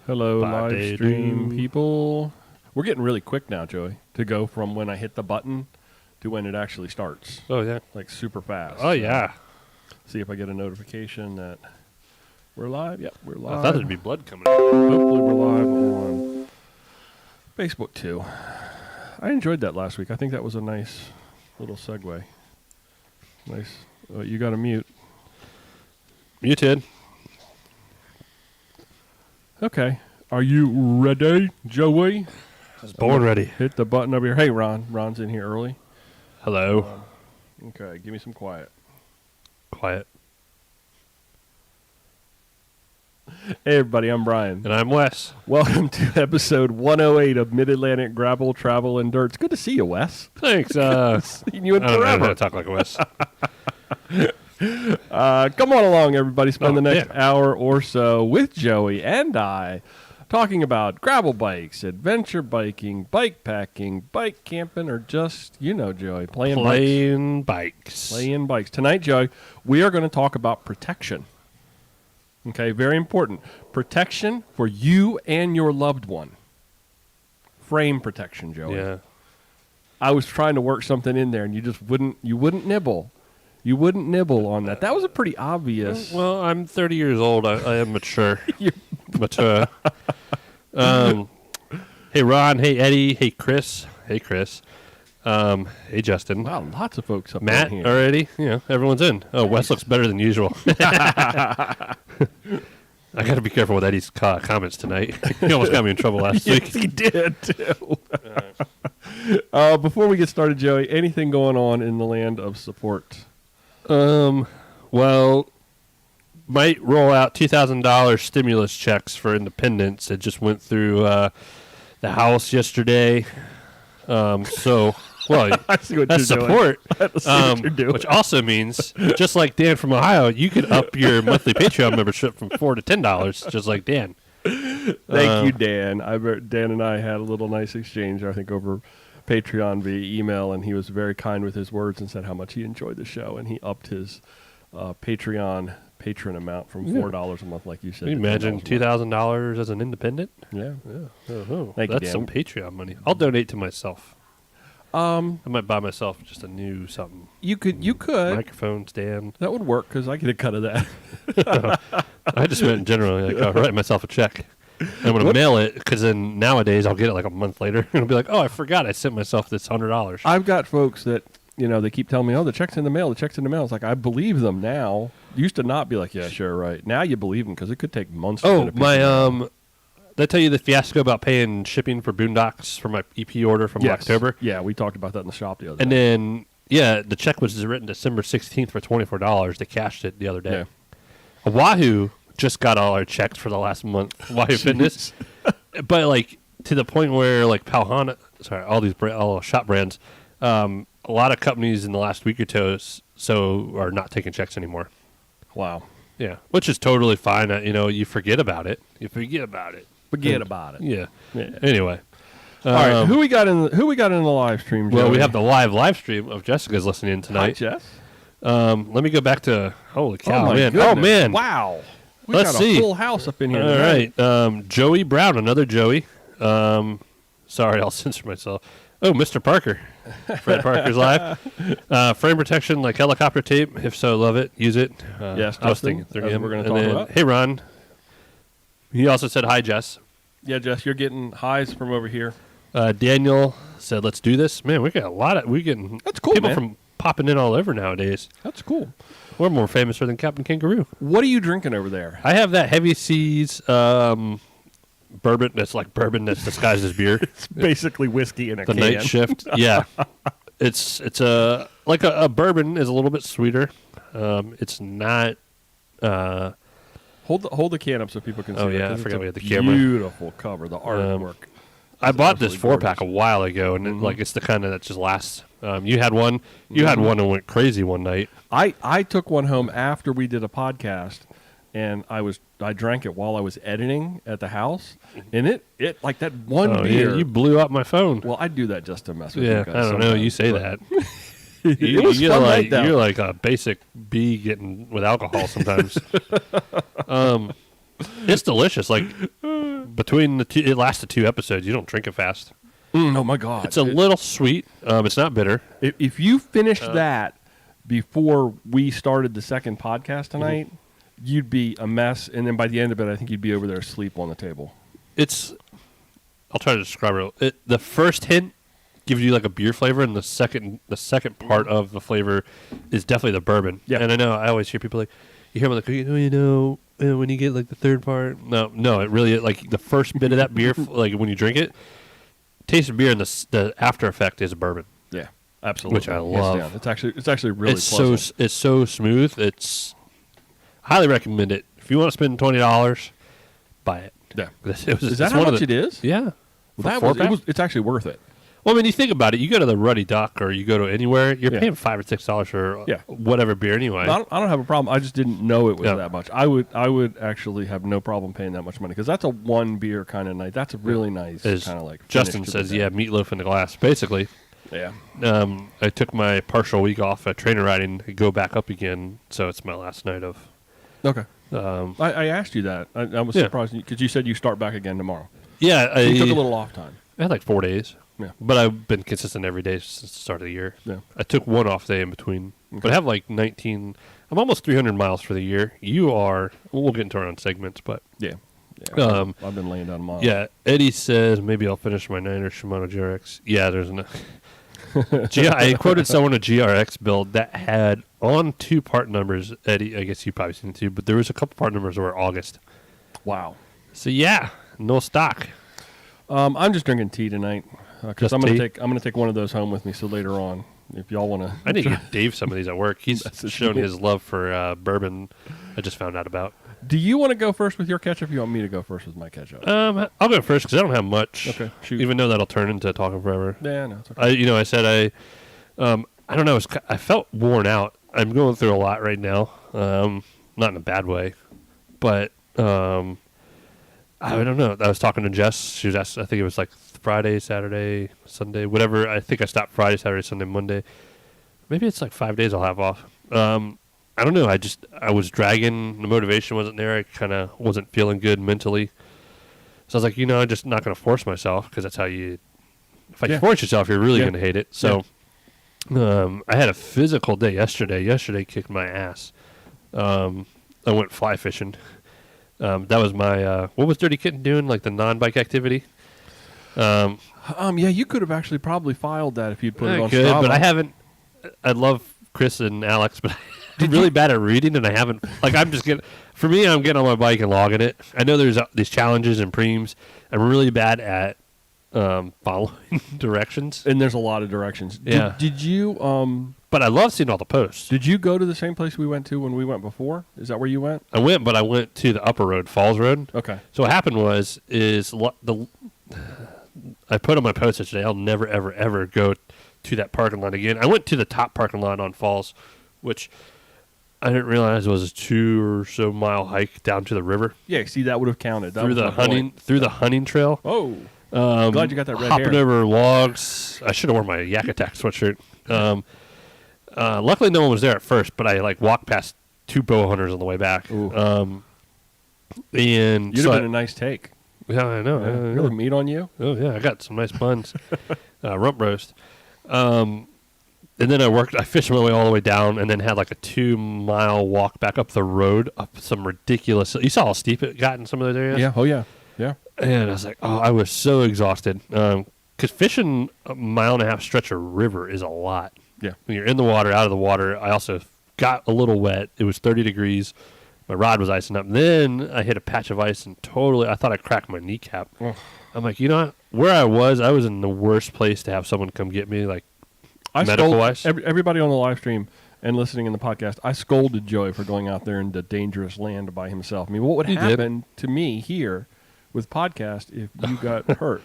Hello, live stream people. We're getting really quick now, Joey, to go from when I hit the button to when it actually starts. Oh, yeah. Like super fast. Oh, yeah. See if I get a notification that we're live. Yep, we're live. I thought there'd be blood coming out. Hopefully we're live on Facebook too. I enjoyed that last week. I think that was a nice little segue. Nice. You got to mute. Muted. Okay. Are you ready, Joey? I was born ready. Hit the button over here. Hey, Ron. Ron's in here early. Hello. Okay, give me some quiet. Quiet. Hey, everybody. I'm Brian. And I'm Wes. Welcome to episode 108 of Mid-Atlantic Gravel, Travel, and Dirt. It's good to see you, Wes. Thanks. Seen you in I don't know how forever. to talk like a Wes. Come on along, everybody. Spend the next yeah. hour or so with Joey and I talking about gravel bikes, adventure biking, bike packing, bike camping, or just, you know, Joey, playing bikes. Playing bikes. Tonight, Joey, we are going to talk about protection. Okay, very important. Protection for you and your loved one. Frame protection, Joey. Yeah. I was trying to work something in there, and you wouldn't nibble. You wouldn't nibble on that. That was a pretty obvious. Well, I'm 30 years old. I am mature. Mature. Hey, Ron. Hey, Eddie. Hey, Chris. Hey, Chris. Hey, Justin. Wow, lots of folks up Matt in here. already. You know, everyone's in. Oh, Wes looks better than usual. I got to be careful with Eddie's comments tonight. He almost got me in trouble last week. Yes, he did, too. Before we get started, Joey, anything going on in the land of support? Well, might roll out $2,000 stimulus checks for independents. It just went through the House yesterday. So, well, I see what that's you're doing. support. I see what you're doing. Which also means, just like Dan from Ohio, you could up your monthly Patreon membership from $4 to $10, just like Dan. Thank you, Dan. Dan and I had a little nice exchange, I think, over Patreon via email, and he was very kind with his words and said how much he enjoyed the show, and he upped his patron amount from $4 a month, like you said. Can you imagine $2,000 as an independent? Yeah. Oh, Thank you, that's Dan. some Patreon money. I'll donate to myself. I might buy myself just a new something. You could. Microphone stand. That would work because I get a cut of that. I just meant generally, like, I'll write myself a check. And I'm going to mail it, because then nowadays I'll get it like a month later. And I'll be like, oh, I forgot I sent myself this $100. I've got folks that, you know, they keep telling me, oh, the check's in the mail, the check's in the mail. It's like, I believe them now. Used to not be like, yeah, sure, right. Now you believe them because it could take months to get a piece of mail. Did I tell you the fiasco about paying shipping for Boondocks for my EP order from October? Yeah, we talked about that in the shop the other And day. then, yeah, the check was written December 16th for $24. They cashed it the other day. Yeah. Wahoo just got all our checks for the last month. Wahoo Fitness. But, like, to the point where, like, all shop brands, a lot of companies in the last week or so are not taking checks anymore. Wow. Yeah, which is totally fine. You know, you forget about it. Forget about it. Yeah. Yeah. Anyway. All right, who we got in the live stream, Joey? Well, we have the live stream of Jessica's listening in tonight. Hi, Jess. Let me go back to, holy cow, my man. goodness. Oh, man. Wow. We Let's got see. a full house up in here All tonight. right. Joey Brown, another Joey. Sorry, I'll censor myself. Oh, Mr. Parker. Fred Parker's live. Frame protection like helicopter tape. If so, love it. Use it. Yes, I was Justin, thinking as him. we're gonna And talk then, about. Hey, Ron. He also said hi, Jess. Yeah, Jess, you're getting highs from over here. Daniel said, let's do this. Man, we got a lot of, That's cool, people man. from popping in all over nowadays. That's cool. We're more famous than Captain Kangaroo. What are you drinking over there? I have that Heavy Seas bourbon that's like bourbon that's disguised as beer. It's basically whiskey in a The can. night shift. Yeah. It's like a bourbon is a little bit sweeter. It's not Hold the can up so people can see. Oh, it, yeah, 'cause I forgot it's we a had the camera. Beautiful cover, the artwork. I bought this absolutely 4-pack a gorgeous. while ago, and like it's the kind of that just lasts. You had one. You had one and went crazy one night. I took one home after we did a podcast, and I drank it while I was editing at the house, and it like that one beer. Yeah, you blew up my phone. Well, I do that just to mess with Yeah, you guys. I don't know. You sometimes, say but that. It was fun night, though. You're like a basic bee getting with alcohol sometimes. It's delicious. Like between the two, it lasted 2 episodes. You don't drink it fast. Oh my God! It's a little sweet. It's not bitter. If you finished that before we started the second podcast tonight, you'd be a mess. And then by the end of it, I think you'd be over there asleep on the table. I'll try to describe it. The first hint gives you like a beer flavor, and the second part of the flavor is definitely the bourbon. Yeah. And I know I always hear people like, you hear them like, when you get like the third part. No, it really, like the first bit of that beer, like when you drink it, taste of beer, and the after effect is a bourbon. Yeah, absolutely. Which I love. Yeah, it's actually really pleasant. It's so smooth. Highly recommend it. If you want to spend $20, buy it. Yeah. Is that how much it is? Yeah. It's actually worth it. Well, I mean, you think about it. You go to the Ruddy Duck or you go to anywhere, you're paying $5 or $6 for whatever beer anyway. I don't have a problem. I just didn't know it was that much. I would actually have no problem paying that much money because that's a one beer kind of night. That's a really nice kind of like. Justin says, meatloaf in the glass, basically. Yeah. I took my partial week off at trainer riding to go back up again, so it's my last night of. Okay. I asked you that. I was surprised because you said you start back again tomorrow. Yeah. You took a little off time. I had like 4 days. Yeah. But I've been consistent every day since the start of the year. Yeah. I took one off day in between. Okay. But I have like 19. I'm almost 300 miles for the year. You are. We'll get into our own segments, but. Yeah. I've been laying down miles. Yeah. Eddie says maybe I'll finish my 9er Shimano GRX. Yeah, there's no. I quoted someone a GRX build that had on 2 part numbers. Eddie, I guess you probably seen it too, but there was a couple part numbers that were August. Wow. So yeah, no stock. I'm just drinking tea tonight because I'm gonna take one of those home with me. So later on, if y'all want to, I need to get Dave some of these at work. He's shown his love for bourbon. I just found out about. Do you want to go first with your ketchup? Or you want me to go first with my ketchup? I'll go first because I don't have much. Okay, shoot. Even though that'll turn into talking forever. Yeah, no, it's okay. I said I don't know. I felt worn out. I'm going through a lot right now. Not in a bad way, but I don't know. I was talking to Jess. She was asked, I think it was like Friday, Saturday, Sunday, whatever. I think I stopped Friday, Saturday, Sunday, Monday. Maybe it's like 5 days I'll have off. I don't know. I was dragging. The motivation wasn't there. I kind of wasn't feeling good mentally. So I was like, I'm just not going to force myself because that's how you. If you force yourself, you're really going to hate it. So I had a physical day yesterday. Yesterday kicked my ass. I went fly fishing. That was my. What was Dirty Kitten doing? Like the non-bike activity. Yeah, you could have actually probably filed that if you'd put it on Strava. But I haven't. I love Chris and Alex, but I'm really bad at reading, and I haven't. Like I'm just getting. For me, I'm getting on my bike and logging it. I know there's these challenges and preems. I'm really bad at following directions, and there's a lot of directions. Yeah. Did you? But I love seeing all the posts. Did you go to the same place we went to when we went before? Is that where you went? I went, but I went to the upper road, Falls Road. Okay. So what happened I put on my post today, I'll never, ever, ever go to that parking lot again. I went to the top parking lot on Falls, which I didn't realize was a 2 or so mile hike down to the river. Yeah, see, that would have counted. Through the hunting trail. Oh. Glad you got that red hopping hair. Over logs. I should have worn my Yak Attack sweatshirt. Luckily, no one was there at first, but I walked past 2 bow hunters on the way back. And you'd have been a nice take. Yeah, I know. Really meat on you? Oh yeah, I got some nice buns, rump roast. And then I fished my way all the way down, and then had like a 2 mile walk back up the road up some ridiculous. You saw how steep it got in some of those areas. Yeah. Oh yeah. Yeah. And I was like, I was so exhausted because fishing a 1.5 mile stretch of river is a lot. Yeah. When you're in the water, out of the water. I also got a little wet. It was 30 degrees. My rod was icing up. Then I hit a patch of ice and I thought I cracked my kneecap. Oh. I'm like, where I was in the worst place to have someone come get me, like medical-wise. Everybody on the live stream and listening in the podcast, I scolded Joey for going out there into dangerous land by himself. I mean, what would happen to me here with podcast if you got hurt?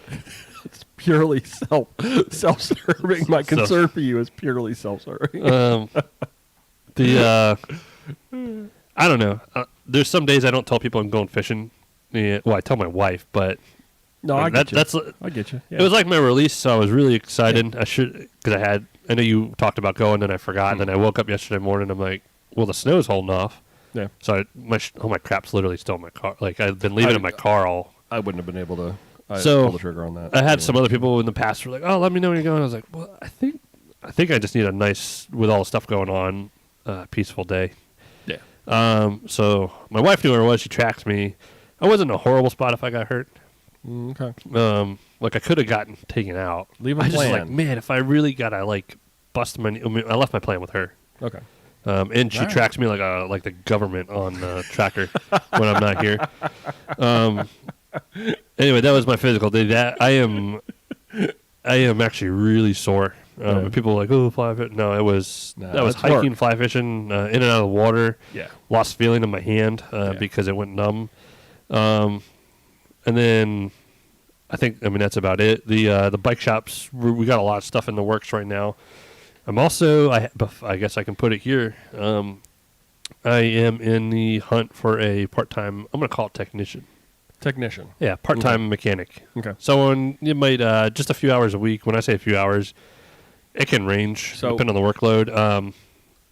It's purely self-serving. My concern for you is purely self-serving. I don't know. There's some days I don't tell people I'm going fishing. Yeah, well, I tell my wife, but no, I get you. I get you. Yeah. It was like my release, so I was really excited. Yeah. I know you talked about going, and I forgot. And then I woke up yesterday morning. I'm like, well, the snow's holding off. Yeah. So all my crap's literally still in my car. Like I've been leaving it in my car all. I wouldn't have been able to pull the trigger on that. I had some other people in the past who were like, "Oh, let me know when you're going." I was like, "Well, I think I just need a nice, with all the stuff going on, peaceful day." Yeah. So my wife knew where it was. She tracked me. I wasn't in a horrible spot if I got hurt. Okay. Like I could have gotten taken out. Leave a I plan. just like, man, if I really gotta like bust my knee, I mean, I left my plan with her. Okay. And she tracks me like the government on tracker when I'm not here. Anyway, that was my physical day. That I am actually really sore. People are like, "Oh, fly fishing." No, that was hiking, fly fishing, in and out of the water. Yeah. Lost feeling in my hand because it went numb. And then I that's about it. The bike shops, we got a lot of stuff in the works right now. I'm also, I guess I can put it here. I am in the hunt for a part-time, I'm going to call it technician. Yeah, part-time mechanic. Okay. Someone, you might, just a few hours a week. When I say a few hours, it can range, depending on the workload.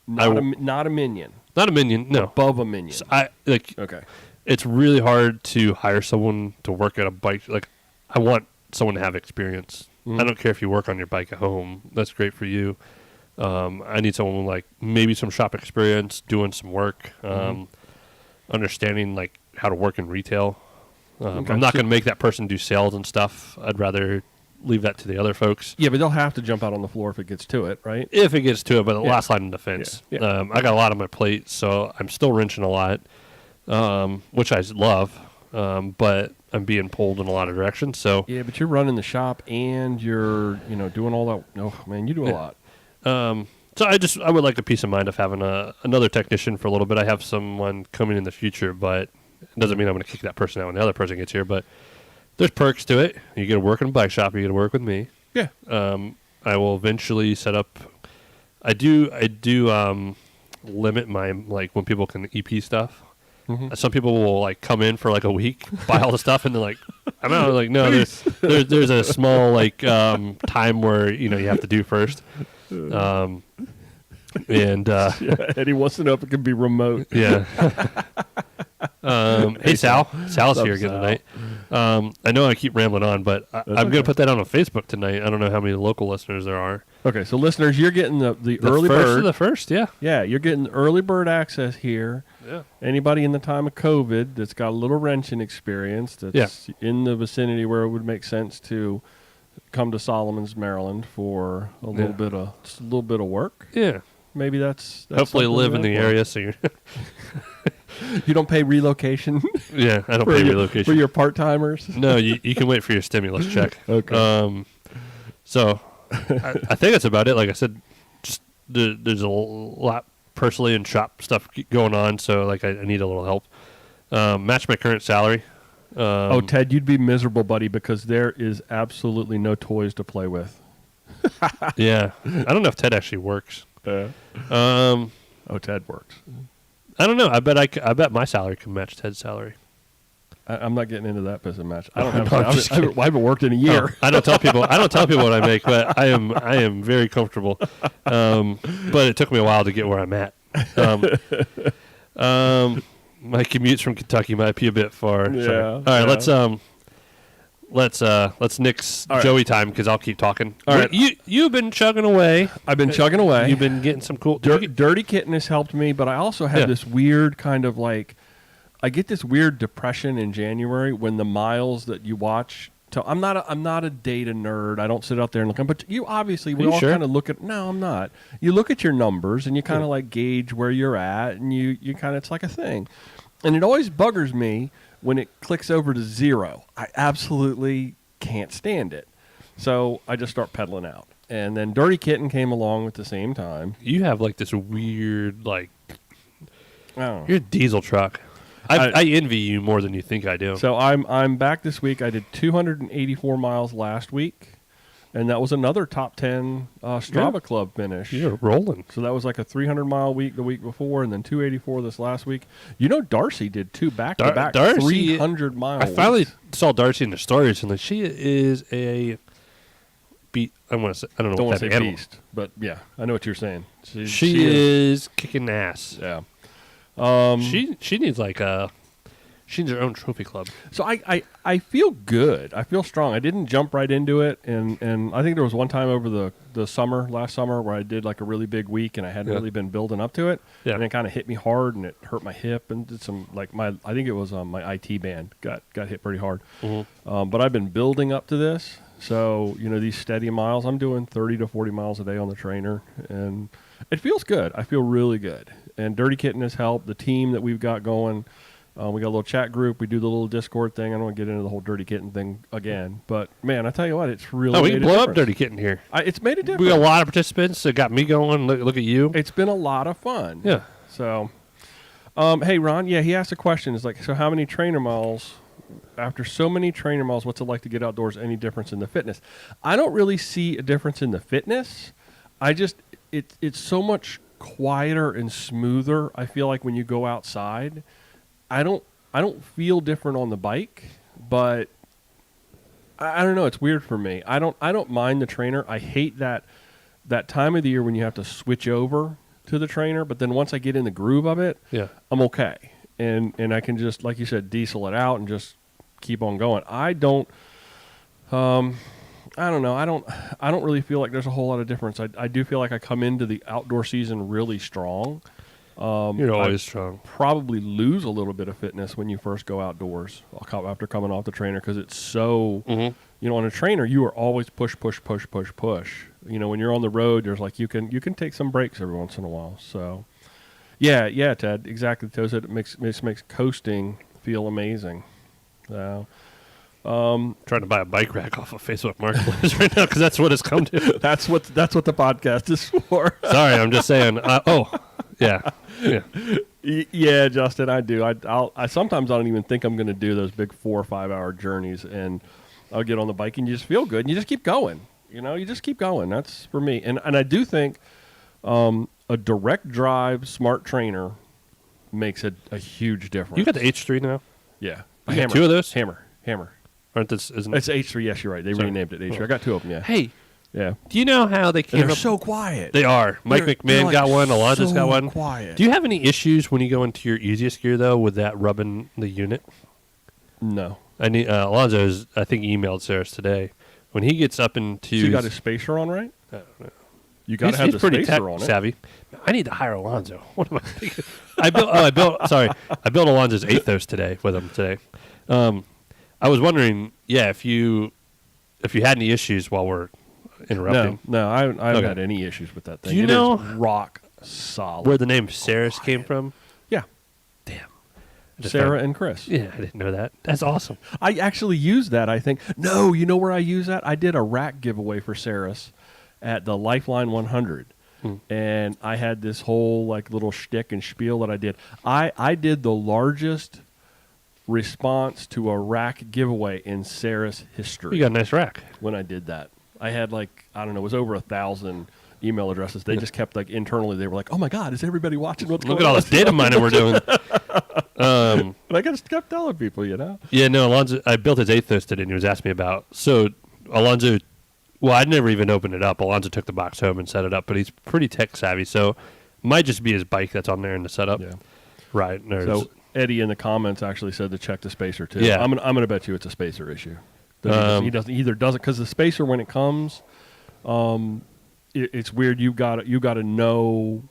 Not a minion. Not a minion, no. Above a minion. So okay. It's really hard to hire someone to work at a bike. Like, I want someone to have experience. I don't care if you work on your bike at home. That's great for you. I need someone with, like, maybe some shop experience, doing some work, understanding, like, how to work in retail. I'm not going to make that person do sales and stuff. I'd rather leave that to the other folks. Yeah, but they'll have to jump out on the floor if it gets to it, right? If it gets to it, but the last line of defense. Yeah. I got a lot on my plate, so I'm still wrenching a lot, which I love, but I'm being pulled in a lot of directions. So yeah, but you're running the shop and you're doing all that. No, man, you do a lot. So I would like the peace of mind of having another technician for a little bit. I have someone coming in the future, but it doesn't mean I'm going to kick that person out when the other person gets here. But there's perks to it. You get to work in a bike shop. You get to work with me. Yeah. I will eventually set up. I do limit my, like, when people can EP stuff. Some people will, like, come in for like a week, buy all the stuff, and they're like, I'm out. Like, no, there's a small, like, time where you have to do first. And Eddie wants to know if it can be remote. Yeah. Hey, Sal. Sal's here again tonight. I know I keep rambling on, but I'm going to put that on Facebook tonight. I don't know how many local listeners there are. Okay, so listeners, you're getting the early bird. The first, yeah. Yeah, you're getting early bird access here. Yeah. Anybody in the time of COVID that's got a little wrenching experience that's in the vicinity where it would make sense to come to Solomon's, Maryland for a little bit of work. Yeah. Maybe that's hopefully live in the area, so you're you don't pay relocation. Yeah, I don't pay relocation for your part timers. No, you can wait for your stimulus check. Okay. So I think that's about it. Like I said, just there's a lot personally and shop stuff going on, so like I need a little help. Match my current salary. Ted, you'd be miserable, buddy, because there is absolutely no toys to play with. Yeah, I don't know if Ted actually works. Ted works. I don't know. I bet my salary can match Ted's salary. I'm not getting into that piss and match. I don't have. I haven't worked in a year. I don't tell people. I don't tell people what I make, but I am very comfortable. But it took me a while to get where I'm at. My commutes from Kentucky might be a bit far. Yeah. So. All right. Let's nix Joey time because I'll keep talking. All right. You've been chugging away. I've been chugging away. You've been getting some cool. Dirty Kitten has helped me, but I also have this weird kind of like, I get this weird depression in January when the miles that you watch. I'm not a data nerd. I don't sit out there and look. But you obviously we all kind of look at. No, I'm not. You look at your numbers and you kind of like gauge where you're at, and you kind of, it's like a thing, and it always buggers me when it clicks over to 0. I absolutely can't stand it. So I just start pedaling out. And then Dirty Kitten came along at the same time. You have like this weird, like, you're a diesel truck. I envy you more than you think I do. So I'm back this week. I did 284 miles last week. And that was another top 10 Strava Club finish. You're rolling. So that was like a 300-mile week the week before, and then 284 this last week. Darcy did 2 back-to-back 300-mile I finally saw Darcy in the stories, and she is a beast. I don't want to say beast, but yeah, I know what you're saying. She is kicking ass. Yeah. She needs like a She needs her own trophy club. So I feel good. I feel strong. I didn't jump right into it, and I think there was one time over the last summer, where I did like a really big week, and I hadn't really been building up to it, and it kind of hit me hard, and it hurt my hip, and did some like I think it was my IT band got hit pretty hard. But I've been building up to this, so these steady miles. I'm doing 30 to 40 miles a day on the trainer, and it feels good. I feel really good, and Dirty Kitten has helped. The team that we've got going. We got a little chat group. We do the little Discord thing. I don't want to get into the whole Dirty Kitten thing again. But, man, I tell you what, it's really we made can a blow difference. up Dirty Kitten here. It's made a difference. We got a lot of participants. It got me going. Look at you. It's been a lot of fun. Yeah. So, hey, Ron, he asked a question. It's like, so how many trainer miles, after so many trainer miles, what's it like to get outdoors? Any difference in the fitness? I don't really see a difference in the fitness. It's so much quieter and smoother, I feel like, when you go outside. I don't feel different on the bike, but I don't know. It's weird for me. I don't mind the trainer. I hate that time of the year when you have to switch over to the trainer. But then once I get in the groove of it, I'm okay, and I can just, like you said, diesel it out and just keep on going. I don't know. I don't really feel like there's a whole lot of difference. I do feel like I come into the outdoor season really strong. You're always strong. Probably lose a little bit of fitness when you first go outdoors after coming off the trainer, because it's so, on a trainer, you are always push. When you're on the road, there's like, you can take some breaks every once in a while. So, yeah, Ted, exactly. Toad said it makes coasting feel amazing. So, trying to buy a bike rack off of Facebook Marketplace right now, because that's what it's come to. That's what the podcast is for. Sorry, I'm just saying. Yeah. Yeah, Justin, I do. I sometimes I don't even think I'm going to do those big 4 or 5 hour journeys, and I'll get on the bike and you just feel good and you just keep going. You just keep going. That's for me. And I do think a direct drive smart trainer makes a huge difference. You got the H3 now? Yeah. You got 2 of those? Hammer. Aren't this? Isn't it? It's H3. Yes, you're right. They renamed it H3. I got 2 of them. Yeah. Hey. Yeah. Do you know how they came they're up? so quiet. They are. Mike McMahon got one. Alonzo's got one. Quiet. Do you have any issues when you go into your easiest gear, though, with that rubbing the unit? No. I need Alonzo's. I think he emailed Sarah's today. When he gets up into, So you got his spacer on, right? I don't know. You got to have the pretty spacer on it. savvy. I need to hire Alonzo. What am I thinking? I built Alonzo's Athos today with him today. I was wondering, if you had any issues while we're interrupting. No, I haven't had any issues with that thing. Do you know rock solid. where the name Saris came from? Yeah. Damn. Sarah and Chris. Yeah, I didn't know that. That's awesome. I actually used that, I think. No, you know where I use that? I did a rack giveaway for Saris at the Lifeline 100. And I had this whole little shtick and spiel that I did. I did the largest response to a rack giveaway in Saris history. You got a nice rack. When I did that. I had it was over 1,000 email addresses. They just kept internally. They were like, "Oh my God, is everybody watching what's going on?" Look at all this data mining we're doing. But I just kept telling people, Yeah, no, Alonzo. I built his Athos today, and he was asking me about. So Alonzo, well, I'd never even opened it up. Alonzo took the box home and set it up, but he's pretty tech savvy, so might just be his bike that's on there in the setup. Yeah, right. So Eddie in the comments actually said to check the spacer too. Yeah, I'm gonna bet you it's a spacer issue. He doesn't because the spacer when it comes, it's weird. You got to know.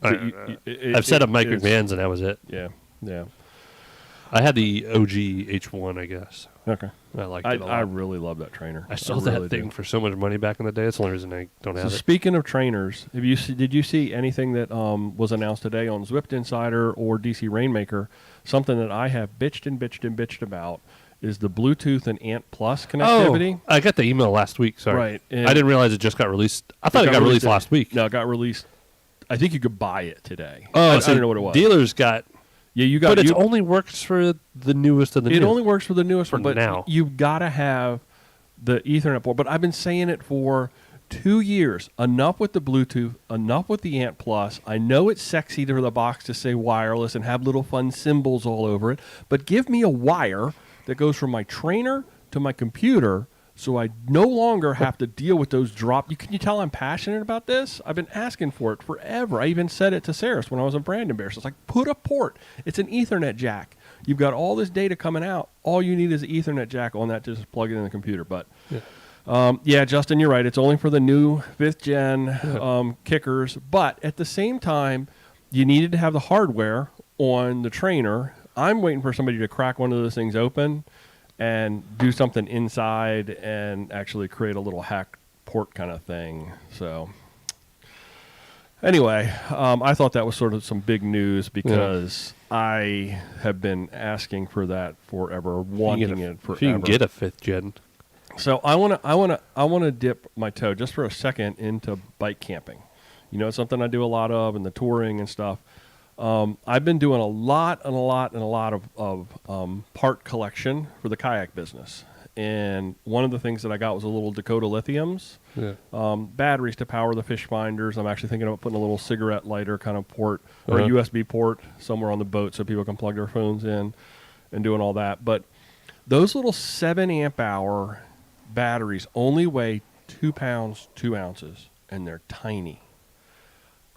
I've set up Mike McMahon's and that was it. Yeah. I had the OG H1, I guess. Okay. I liked it a lot. I really love that trainer. I sold that thing for so much money back in the day. That's the only reason I don't have it. Speaking of trainers, did you see anything that was announced today on Zwift Insider or DC Rainmaker? Something that I have bitched about is the Bluetooth and Ant Plus connectivity. Oh, I got the email last week. Sorry. Right. I didn't realize it just got released. I thought it got released last week. No, it got released. I think you could buy it today. Oh, I don't know what it was. Dealers got. Yeah, you got. But it only works for the newest of the new. It only works for the newest one, but now. You've got to have the Ethernet port. But I've been saying it for 2 years. Enough with the Bluetooth, enough with the Ant Plus. I know it's sexy to the box to say wireless and have little fun symbols all over it, but give me a wire that goes from my trainer to my computer so I no longer have to deal with those drop. Can you tell I'm passionate about this? I've been asking for it forever. I even said it to Saris when I was in Brandon Bears. It's like, put a port. It's an Ethernet jack. You've got all this data coming out. All you need is an Ethernet jack on that to just plug it in the computer. But yeah, Justin, you're right. It's only for the new 5th gen kickers. But at the same time, you needed to have the hardware on the trainer. I'm waiting for somebody to crack one of those things open and do something inside and actually create a little hack port kind of thing. So anyway, I thought that was sort of some big news because I have been asking for that forever, wanting it forever. If you can get a 5th gen. So I want to dip my toe just for a second into bike camping. You know, it's something I do a lot of in the touring and stuff. I've been doing a lot of part collection for the kayak business. And one of the things that I got was a little Dakota lithiums, batteries to power the fish finders. I'm actually thinking about putting a little cigarette lighter kind of port or a USB port somewhere on the boat so people can plug their phones in and doing all that. But those little 7 amp hour batteries only weigh 2 pounds, 2 ounces, and they're tiny.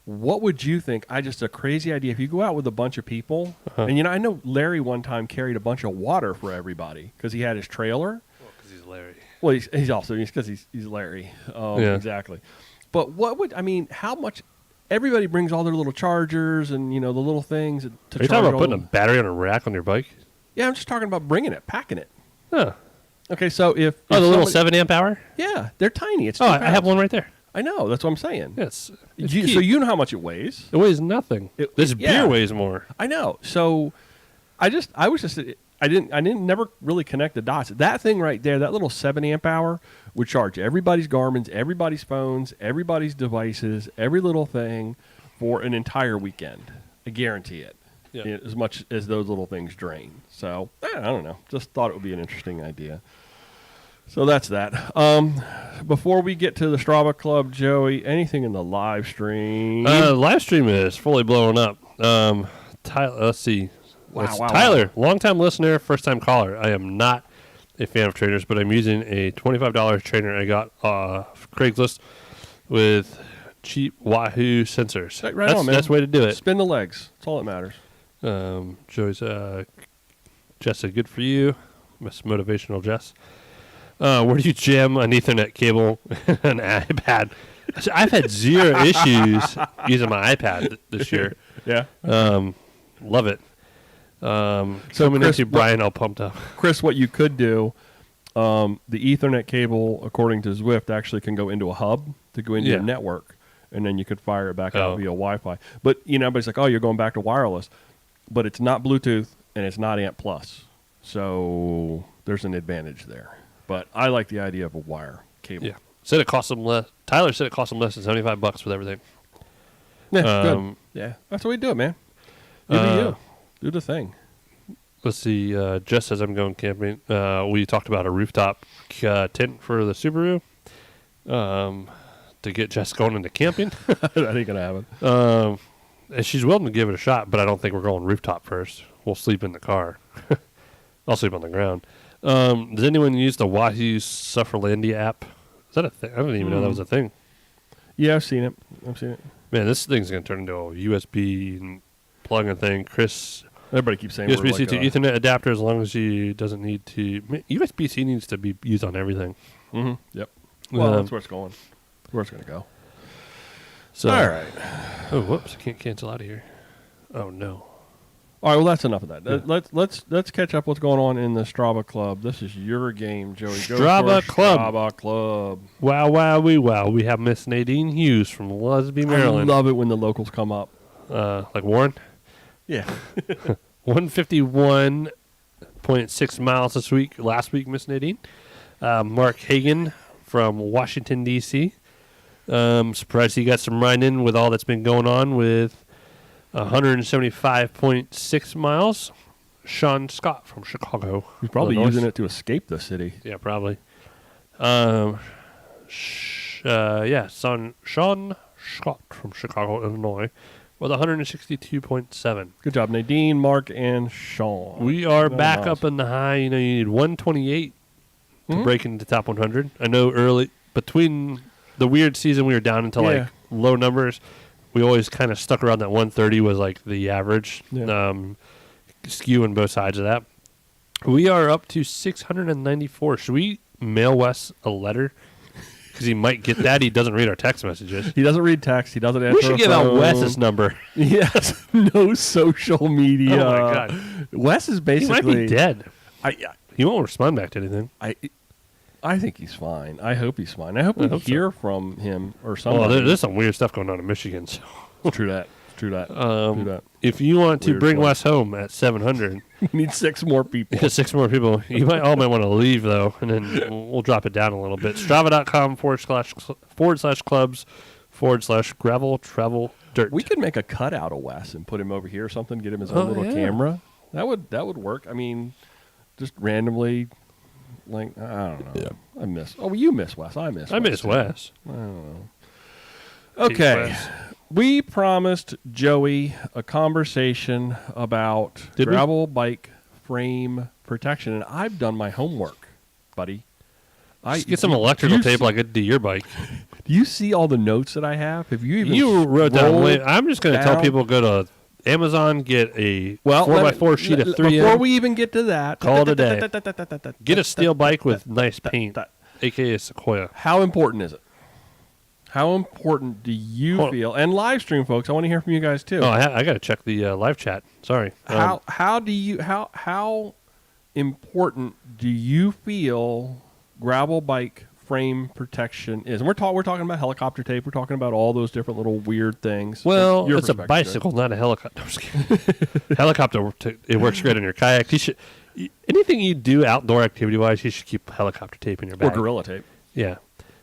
What would you think? Just a crazy idea. If you go out with a bunch of people, and you know, I know Larry one time carried a bunch of water for everybody because he had his trailer. Well, because he's Larry. Well, he's also because he's Larry. Exactly. But how much? Everybody brings all their little chargers and, you know, the little things to charge. Are you talking about putting a battery on a rack on your bike? Yeah, I'm just talking about bringing it, packing it. Huh. Okay, so if the little 7 amp hour? Yeah, they're tiny. It's I have one right there. I know. That's what I'm saying. Yes. So you know how much it weighs? It weighs nothing. This beer weighs more. I know. So I didn't never really connect the dots. That thing right there, that little 7 amp hour would charge everybody's Garmin's, everybody's phones, everybody's devices, every little thing for an entire weekend. I guarantee it. Yeah. As much as those little things drain. So I don't know. Just thought it would be an interesting idea. So that's that. Before we get to the Strava Club, Joey, anything in the live stream? Live stream is fully blown up. Tyler, let's see. Tyler, longtime listener, first time caller. I am not a fan of trainers, but I'm using a $25 trainer I got off Craigslist with cheap Wahoo sensors. Right on, man. That's the way to do it. Spin the legs. That's all that matters. Joey's Jess, good for you. Miss Motivational Jess. Where do you jam an Ethernet cable and an iPad? I've had zero issues using my iPad this year. Yeah. Love it. So coming Chris, into Brian all pumped up. Chris, what you could do, the Ethernet cable, according to Zwift, actually can go into a hub to go into your network, and then you could fire it back out via Wi-Fi. But, you know, everybody's like, oh, you're going back to wireless. But it's not Bluetooth, and it's not ANT+. So there's an advantage there. But I like the idea of a wire cable. Yeah. Said it cost them less. Tyler said it cost them less than $75 with everything. Yeah, good. Yeah, that's the way to do it, man. You do the thing. Let's see. Jess says I'm going camping. We talked about a rooftop tent for the Subaru to get Jess going into camping. That ain't gonna happen. And she's willing to give it a shot, but I don't think we're going rooftop first. We'll sleep in the car. I'll sleep on the ground. Does anyone use the Wahoo Sufferlandia app? Is that a thing? I didn't even know that was a thing. Yeah, I've seen it. Man, this thing's going to turn into a USB plug-in thing. Chris, everybody keeps saying USB-C to Ethernet adapter as long as you doesn't need to. USB-C needs to be used on everything. Mm-hmm. Yep. Well, that's where it's going. Where it's going to go. So, all right. Oh, whoops! I can't cancel out of here. Oh no. All right, well, that's enough of that. Yeah. Let's catch up what's going on in the Strava Club. This is your game, Joey. Strava Club. Wow. We have Miss Nadine Hughes from Lusby, Maryland. I love it when the locals come up. Like Warren? Yeah. 151.6 miles this week. Last week, Miss Nadine. Mark Hagan from Washington, D.C. Surprised he got some riding in with all that's been going on with 175.6 miles. Sean Scott from Chicago. He's probably using it to escape the city. Yeah, probably. Sean Scott from Chicago, Illinois, with 162.7. Good job, Nadine, Mark, and Sean. We are back up in the high. You know, you need 128 to break into the top 100. I know early between the weird season, we were down into like low numbers. We always kind of stuck around that 130 was like the average. Yeah. skewing both sides of that. We are up to 694. Should we mail Wes a letter? Because he might get that. He doesn't read our text messages. He doesn't read text. He doesn't answer. We should give out Wes's number. He has no social media. Oh my God. Wes is basically. He might be dead. I He won't respond back to anything. I think he's fine. I hope he's fine. I hope we hear from him or something. Well, there's some weird stuff going on in Michigan. So. True that. True that. If you want to Weird bring one. Wes home at 700, We need 6 more people. because 6 more people, you might want to leave though, and then we'll drop it down a little bit. Strava.com/clubs/gravel travel dirt. We could make a cutout of Wes and put him over here or something. Get him his own little camera. That would work. I mean, just randomly, like I don't know. Yeah. I miss. Oh, you miss Wes. I miss. I miss Wes. I don't know. Okay. We promised Joey a conversation about gravel bike frame protection, and I've done my homework, buddy. Just get some electrical tape like I did to your bike. Do you see all the notes that I have? Have you even You wrote down. I'm just going to tell people go to Amazon, get a 4x4 sheet of 3M. Before we even get to that, call it a day. Get a steel bike with nice paint, a.k.a. Sequoia. How important is it? How important do you feel? And live stream, folks, I want to hear from you guys too. Oh, I got to check the live chat. Sorry. How important do you feel gravel bike frame protection is? And we're talking about helicopter tape. We're talking about all those different little weird things. Well, it's a bicycle, not a helicopter. Helicopter, it works great on your kayak. Anything you do outdoor activity wise, you should keep helicopter tape in your bag. Or Gorilla tape. Yeah.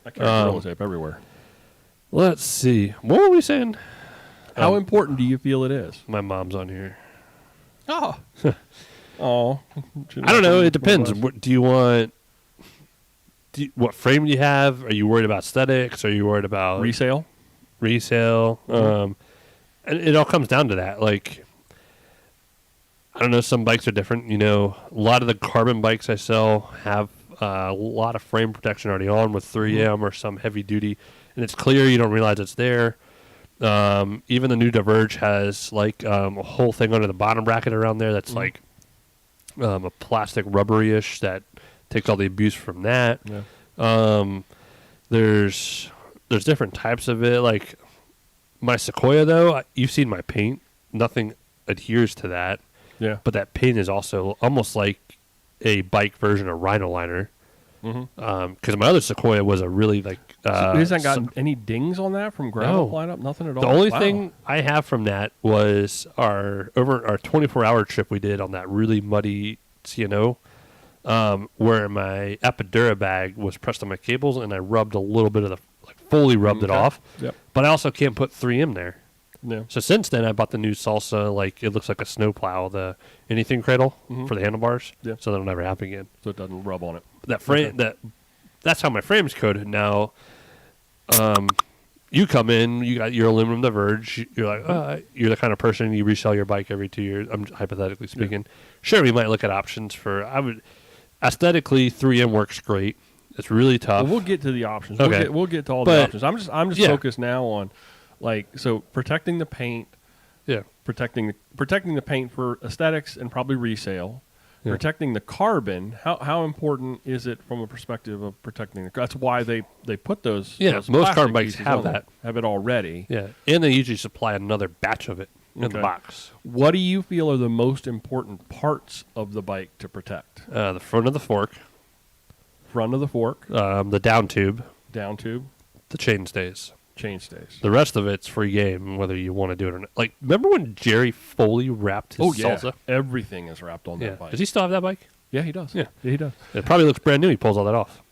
I carry Gorilla tape everywhere. Let's see. What were we saying? How important do you feel it is? My mom's on here. Oh. Oh. I don't know. It depends. What do you want? What frame do you have? Are you worried about aesthetics? Are you worried about resale? And it all comes down to that. Like, I don't know. Some bikes are different. A lot of the carbon bikes I sell have a lot of frame protection already on with 3M or some heavy duty. And it's clear, you don't realize it's there. Even the new Diverge has like a whole thing under the bottom bracket around there that's like a plastic rubbery-ish that takes all the abuse from that. Yeah. There's different types of it. Like my Sequoia, though, you've seen my paint. Nothing adheres to that. Yeah. But that paint is also almost like a bike version of Rhino Liner. Because my other Sequoia was a really like. It hasn't got any dings on that from gravel lineup. Nothing at all. The only thing I have from that was our 24-hour trip we did on that really muddy CNO, where my Epidura bag was pressed on my cables, and I rubbed a little bit of fully rubbed it off. Yep. But I also can't put 3M there. No. So since then, I bought the new Salsa. Like it looks like a snowplow, the anything cradle for the handlebars. Yeah. So that'll never happen again. So it doesn't rub on it. That frame that's how my frame's coated now. You come in, you got your aluminum Diverge. You're like, you're the kind of person you resell your bike every 2 years. I'm hypothetically speaking. Yeah. Sure, we might look at options for. Aesthetically, 3M works great. It's really tough. Well, we'll get to the options. Okay. We'll get to all the options. I'm just focused now on, protecting the paint. Yeah. Protecting the paint for aesthetics and probably resale. Yeah. Protecting the carbon, how important is it from a perspective of protecting the? That's why they put those. Yeah, those most carbon bikes have it already. Yeah, and they usually supply another batch of it in the box. What do you feel are the most important parts of the bike to protect? The front of the fork. Front of the fork. The down tube. Down tube. The chain stays. Chain stays. The rest of it's free game, whether you want to do it or not. Like, remember when Jerry Foley wrapped his Salsa? Everything is wrapped on that bike. Does he still have that bike? Yeah, he does. Yeah, he does. It probably looks brand new. He pulls all that off.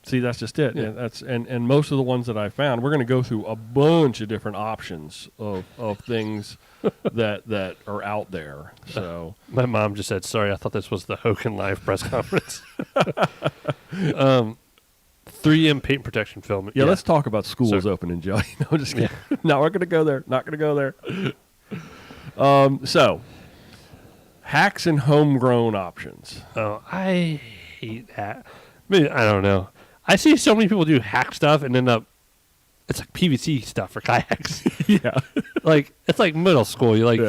See, that's just it. Yeah. And most of the ones that I found, we're going to go through a bunch of different options of things that are out there. So my mom just said, "Sorry, I thought this was the Hogan Live press conference." 3M paint protection film. Yeah, let's talk about schools opening, Joey. No, just kidding. No, we're going to go there. Not going to go there. So, hacks and homegrown options. Oh, I hate that. I mean, I don't know. I see so many people do hack stuff and end up it's like PVC stuff for kayaks. Yeah. Like it's like middle school. You like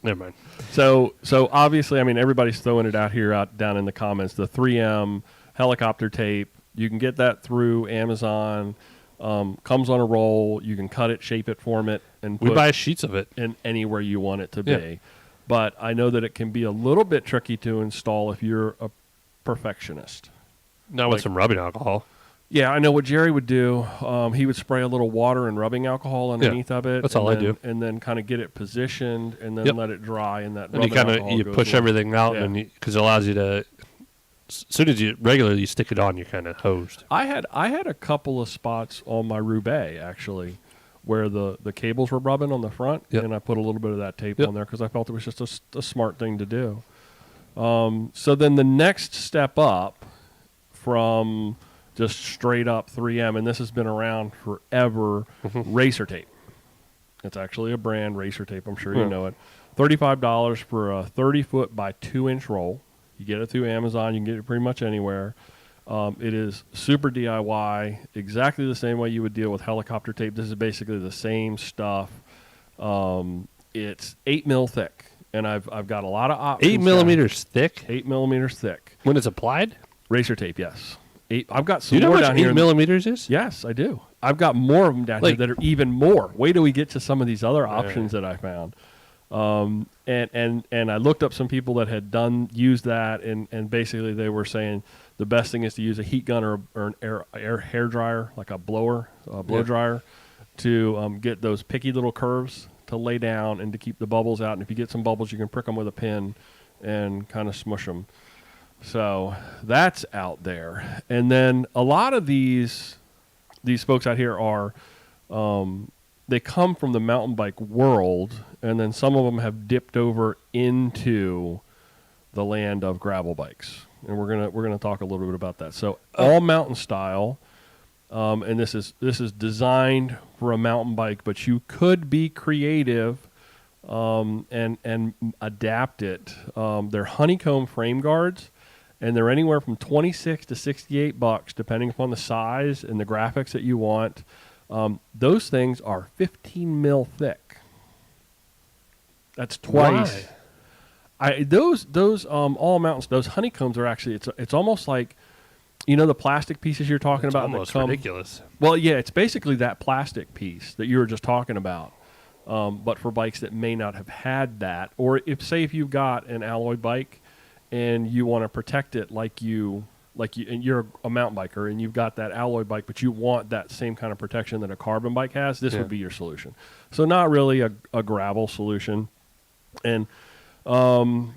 never mind. So obviously, I mean, everybody's throwing it out down in the comments. The 3M helicopter tape, you can get that through Amazon. Comes on a roll. You can cut it, shape it, form it, and we buy sheets of it in anywhere you want it to be. But I know that it can be a little bit tricky to install if you're a perfectionist. Not with some rubbing alcohol. Yeah, I know what Jerry would do. He would spray a little water and rubbing alcohol underneath of it. That's all I do. And then kind of get it positioned and then let it dry. And that and you kind of push everything out because it allows you to. As soon as you regularly stick it on, you're kind of hosed. I had a couple of spots on my Roubaix actually, where the cables were rubbing on the front, and I put a little bit of that tape on there because I felt it was just a smart thing to do. So then the next step up from just straight up 3M, and this has been around forever, racer tape. It's actually a brand, racer tape. I'm sure you know it. $35 for a 30-foot by 2-inch roll. You get it through Amazon. You can get it pretty much anywhere. It is super DIY, exactly the same way you would deal with helicopter tape. This is basically the same stuff. It's 8 mil thick, and I've got a lot of options. 8 millimeters thick? 8 millimeters thick. When it's applied? Racer tape, yes. I've got some more down here. Do you know how much 8 millimeters is? Yes, I do. I've got more of them down here that are even more. Wait till we get to some of these other options that I found. And I looked up some people that had used that, and basically they were saying the best thing is to use a heat gun or an air hair dryer, like a blow dryer, to get those picky little curves to lay down and to keep the bubbles out. And if you get some bubbles, you can prick them with a pin and kind of smush them. So that's out there. And then a lot of these folks out here are they come from the mountain bike world, and then some of them have dipped over into the land of gravel bikes. And we're gonna talk a little bit about that. So all mountain style, and this is designed for a mountain bike, but you could be creative and adapt it. They're Honeycomb frame guards, and they're anywhere from $26 to $68, depending upon the size and the graphics that you want. Those things are 15 mil thick. That's twice. Why? Those all mountains, those honeycombs are actually it's almost like, you know, the plastic pieces you're talking about. Almost ridiculous. Well, yeah, it's basically that plastic piece that you were just talking about, but for bikes that may not have had that, or if you've got an alloy bike and you want to protect it and you're a mountain biker and you've got that alloy bike, but you want that same kind of protection that a carbon bike has, this would be your solution. So not really a gravel solution. And I'm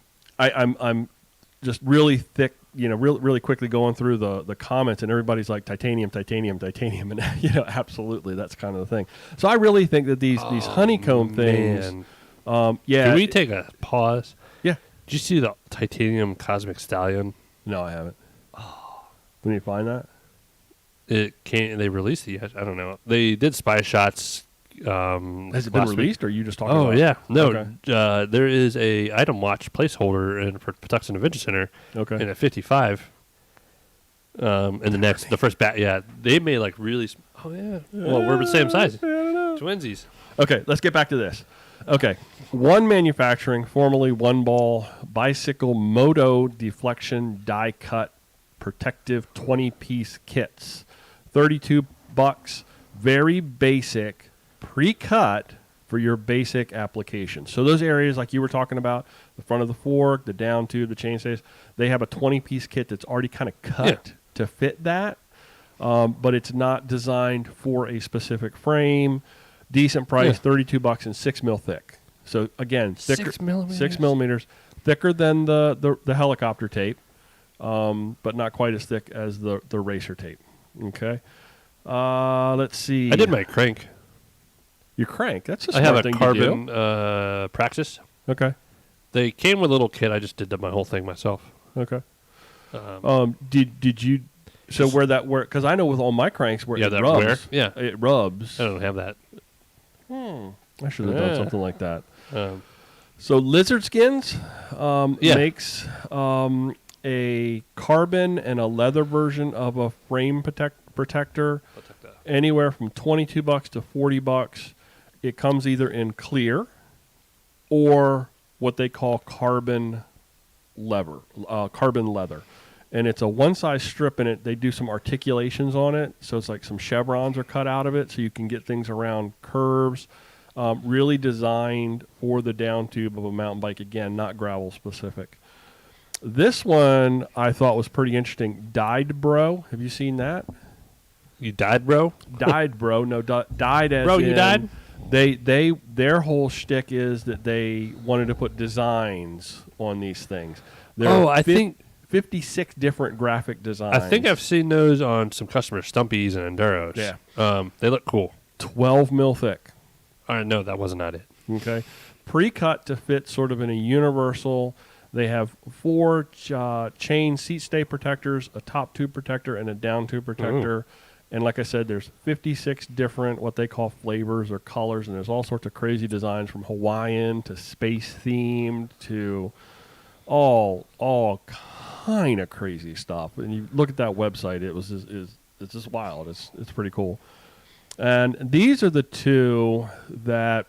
just really thick, you know, really quickly going through the comments, and everybody's like titanium, and absolutely, that's kind of the thing. So I really think that these honeycomb things, Can we take a pause? Yeah. Did you see the titanium Cosmic Stallion? No, I haven't. Oh. When you find that? They released it yet? I don't know. They did spy shots. Has it been released, or are you just talking about it? Oh, yeah. No, okay. There is a item watch placeholder for Patuxent Adventure Center in a 55. And the first bat, they made like really. Well, we're the same size. Twinsies. Okay, let's get back to this. Okay, One Manufacturing, formerly One Ball, bicycle moto deflection die cut protective 20-piece kits, $32, very basic, pre-cut for your basic application. So those areas like you were talking about, the front of the fork, the down tube, the chainstays, they have a 20-piece kit that's already kind of cut to fit that, but it's not designed for a specific frame. Decent price, $32 and 6 mil thick. So again, thicker, 6 millimeters, thicker than the helicopter tape, but not quite as thick as the racer tape. Okay, let's see. I did my crank. Your crank? That's a smart thing to do. I have a carbon Praxis. Okay. They came with a little kit. I just did my whole thing myself. Okay. Did you? So because I know with all my cranks where it rubs. It rubs. I don't have that. I should have done something like that. So Lizard Skins makes a carbon and a leather version of a frame protector anywhere from $22 to $40. It comes either in clear or what they call carbon leather. And it's a one-size strip in it. They do some articulations on it, so it's like some chevrons are cut out of it, so you can get things around curves. Really designed for the down tube of a mountain bike. Again, not gravel specific. This one I thought was pretty interesting. Dyed Bro. Have you seen that? You died, bro? Dyed Bro. No, dyed as Bro, in, you died? Their whole shtick is that they wanted to put designs on these things. I think 56 different graphic designs. I think I've seen those on some customer Stumpies and Enduros. Yeah. They look cool. 12 mil thick. All right, no, that wasn't it. Okay. Pre-cut to fit sort of in a universal. They have 4 chain seat stay protectors, a top tube protector, and a down tube protector. Ooh. And like I said, there's 56 different what they call flavors or colors, and there's all sorts of crazy designs from Hawaiian to space themed to all kind of crazy stuff. And you look at that website, it's just wild. It's pretty cool. And these are the two that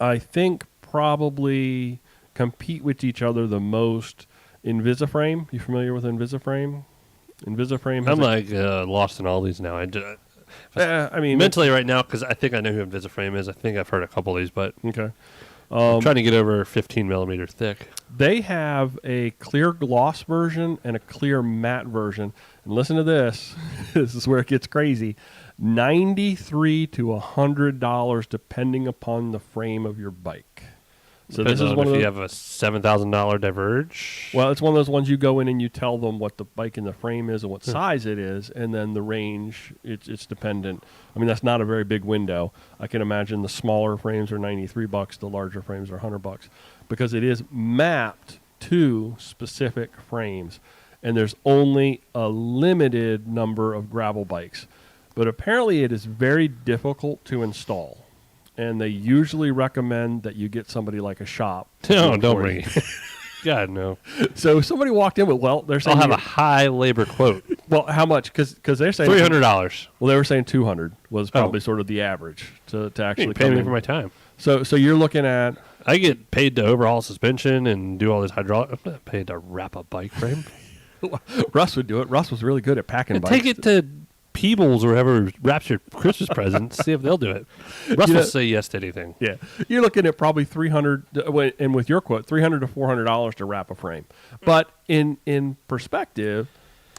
I think probably compete with each other the most. Invisiframe. You familiar with Invisiframe? Invisiframe. I'm like lost in all these now. I mean, mentally right now, because I think I know who Invisiframe is. I think I've heard a couple of these, but okay. I'm trying to get over 15 millimeter thick. They have a clear gloss version and a clear matte version. And listen to this. This is where it gets crazy. $93 to $100 depending upon the frame of your bike. So Depends this is on one if of you have a $7,000 Diverge. Well, it's one of those ones you go in and you tell them what the bike and the frame is and what size it is, and then the range, it's dependent. I mean, that's not a very big window. I can imagine the smaller frames are $93, the larger frames are $100, because it is mapped to specific frames, and there's only a limited number of gravel bikes. But apparently it is very difficult to install. And they usually recommend that you get somebody like a shop. No, don't bring it. God, no. So somebody walked in with, they're saying... I'll have a high labor quote. Well, how much? Because they're saying... $300. Well, they were saying $200 was probably sort of the average to actually you pay me for my time. So you're looking at... I get paid to overhaul suspension and do all this hydraulic. I'm not paid to wrap a bike frame. Russ would do it. Russ was really good at packing bikes. Take it to Peebles or whoever wraps your Christmas presents. See if they'll do it. Russ will say yes to anything. Yeah, you're looking at probably $300, and with your quote, $300 to $400 to wrap a frame. But in perspective,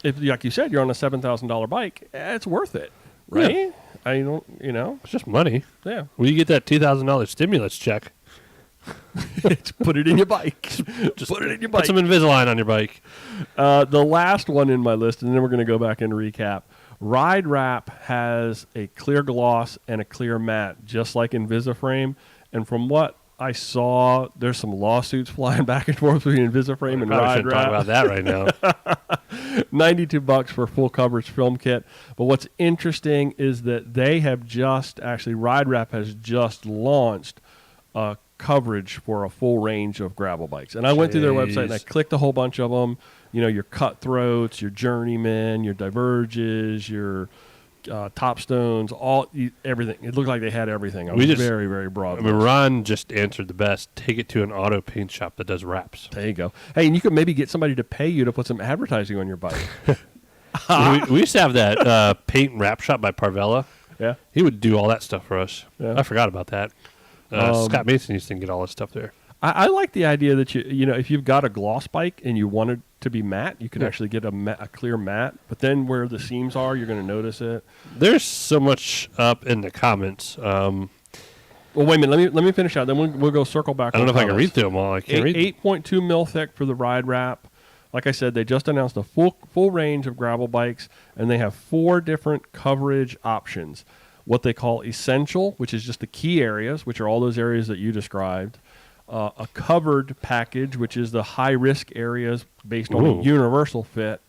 if like you said, you're on a $7,000 bike, it's worth it, right? Yeah. I don't, it's just money. Yeah. When you get that $2,000 stimulus check, put it in your bike. Just put it in your bike. Put some Invisalign on your bike. The last one in my list, and then we're going to go back and recap. Ride Wrap has a clear gloss and a clear matte, just like Invisiframe. And from what I saw, there's some lawsuits flying back and forth between Invisiframe and Ride Wrap. Talk about that right now. $92 for a full coverage film kit. But what's interesting is that they have Ride Wrap has just launched coverage for a full range of gravel bikes. And I went through their website and I clicked a whole bunch of them. Your Cutthroats, your Journeymen, your Diverges, your Topstones, everything. It looked like they had everything. Very, very broad. I mean, Ron just answered the best. Take it to an auto paint shop that does wraps. There you go. Hey, and you could maybe get somebody to pay you to put some advertising on your bike. we used to have that paint and wrap shop by Parvella. Yeah. He would do all that stuff for us. Yeah. I forgot about that. Scott Mason used to get all this stuff there. I like the idea that if you've got a gloss bike and you want it to be matte, you can actually get a clear matte. But then where the seams are, you're going to notice it. There's so much up in the comments. Well, wait a minute. Let me finish out. Then we'll go circle back. I don't know if I can read through them all. I can't read. 8.2 mil thick for the Ride Wrap. Like I said, they just announced a full range of gravel bikes, and they have 4 different coverage options. What they call essential, which is just the key areas, which are all those areas that you described. A covered package, which is the high-risk areas based on a universal fit.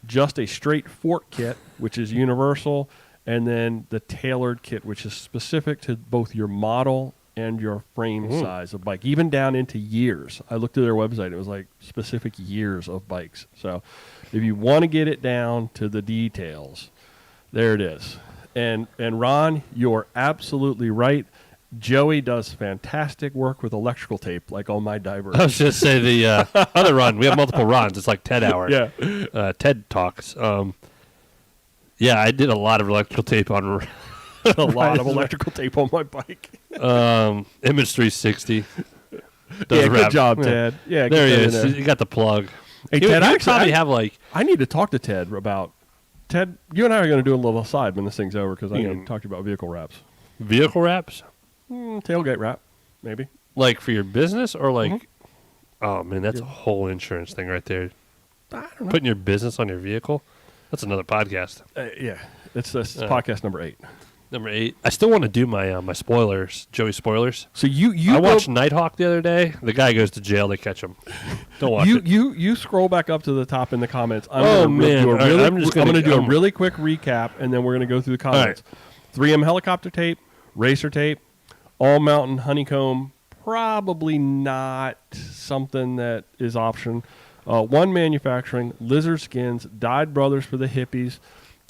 Just a straight fork kit, which is universal. And then the tailored kit, which is specific to both your model and your frame size of bike, even down into years. I looked at their website. It was like specific years of bikes. So if you want to get it down to the details, there it is. And Ron, you're absolutely right. Joey does fantastic work with electrical tape, like on my divers. I was just say the other Ron. We have multiple Rons. It's like TED Hour. Yeah. TED Talks. Yeah, I did a lot of electrical tape on A lot of electrical tape on my bike. Image 360. Yeah, good job, Ted. Yeah, there he get that in is. there. You got the plug. Hey, He Ted, would actually, probably have like I need to talk to Ted about Ted. You and I are going to do a little aside when this thing's over because I'm going to talk to you about vehicle wraps, vehicle wraps, tailgate wrap, maybe. like for your business or like. Mhm. Oh man, that's a whole insurance thing right there. I don't know. Putting your business on your vehicle. That's another podcast. Yeah, it's this podcast number 8. Number 8. I still want to do my my spoilers, Joey spoilers. So you I watched Nighthawk the other day. The guy goes to jail. They catch him. Don't watch it. You scroll back up to the top in the comments. I'm Oh, gonna man. do a All right, really, I'm just I'm gonna- going to do a really quick recap, and then we're going to go through the comments. 3M helicopter tape, racer tape, all mountain honeycomb. Probably not something that is option. One manufacturing, lizard skins, dyed brothers for the hippies,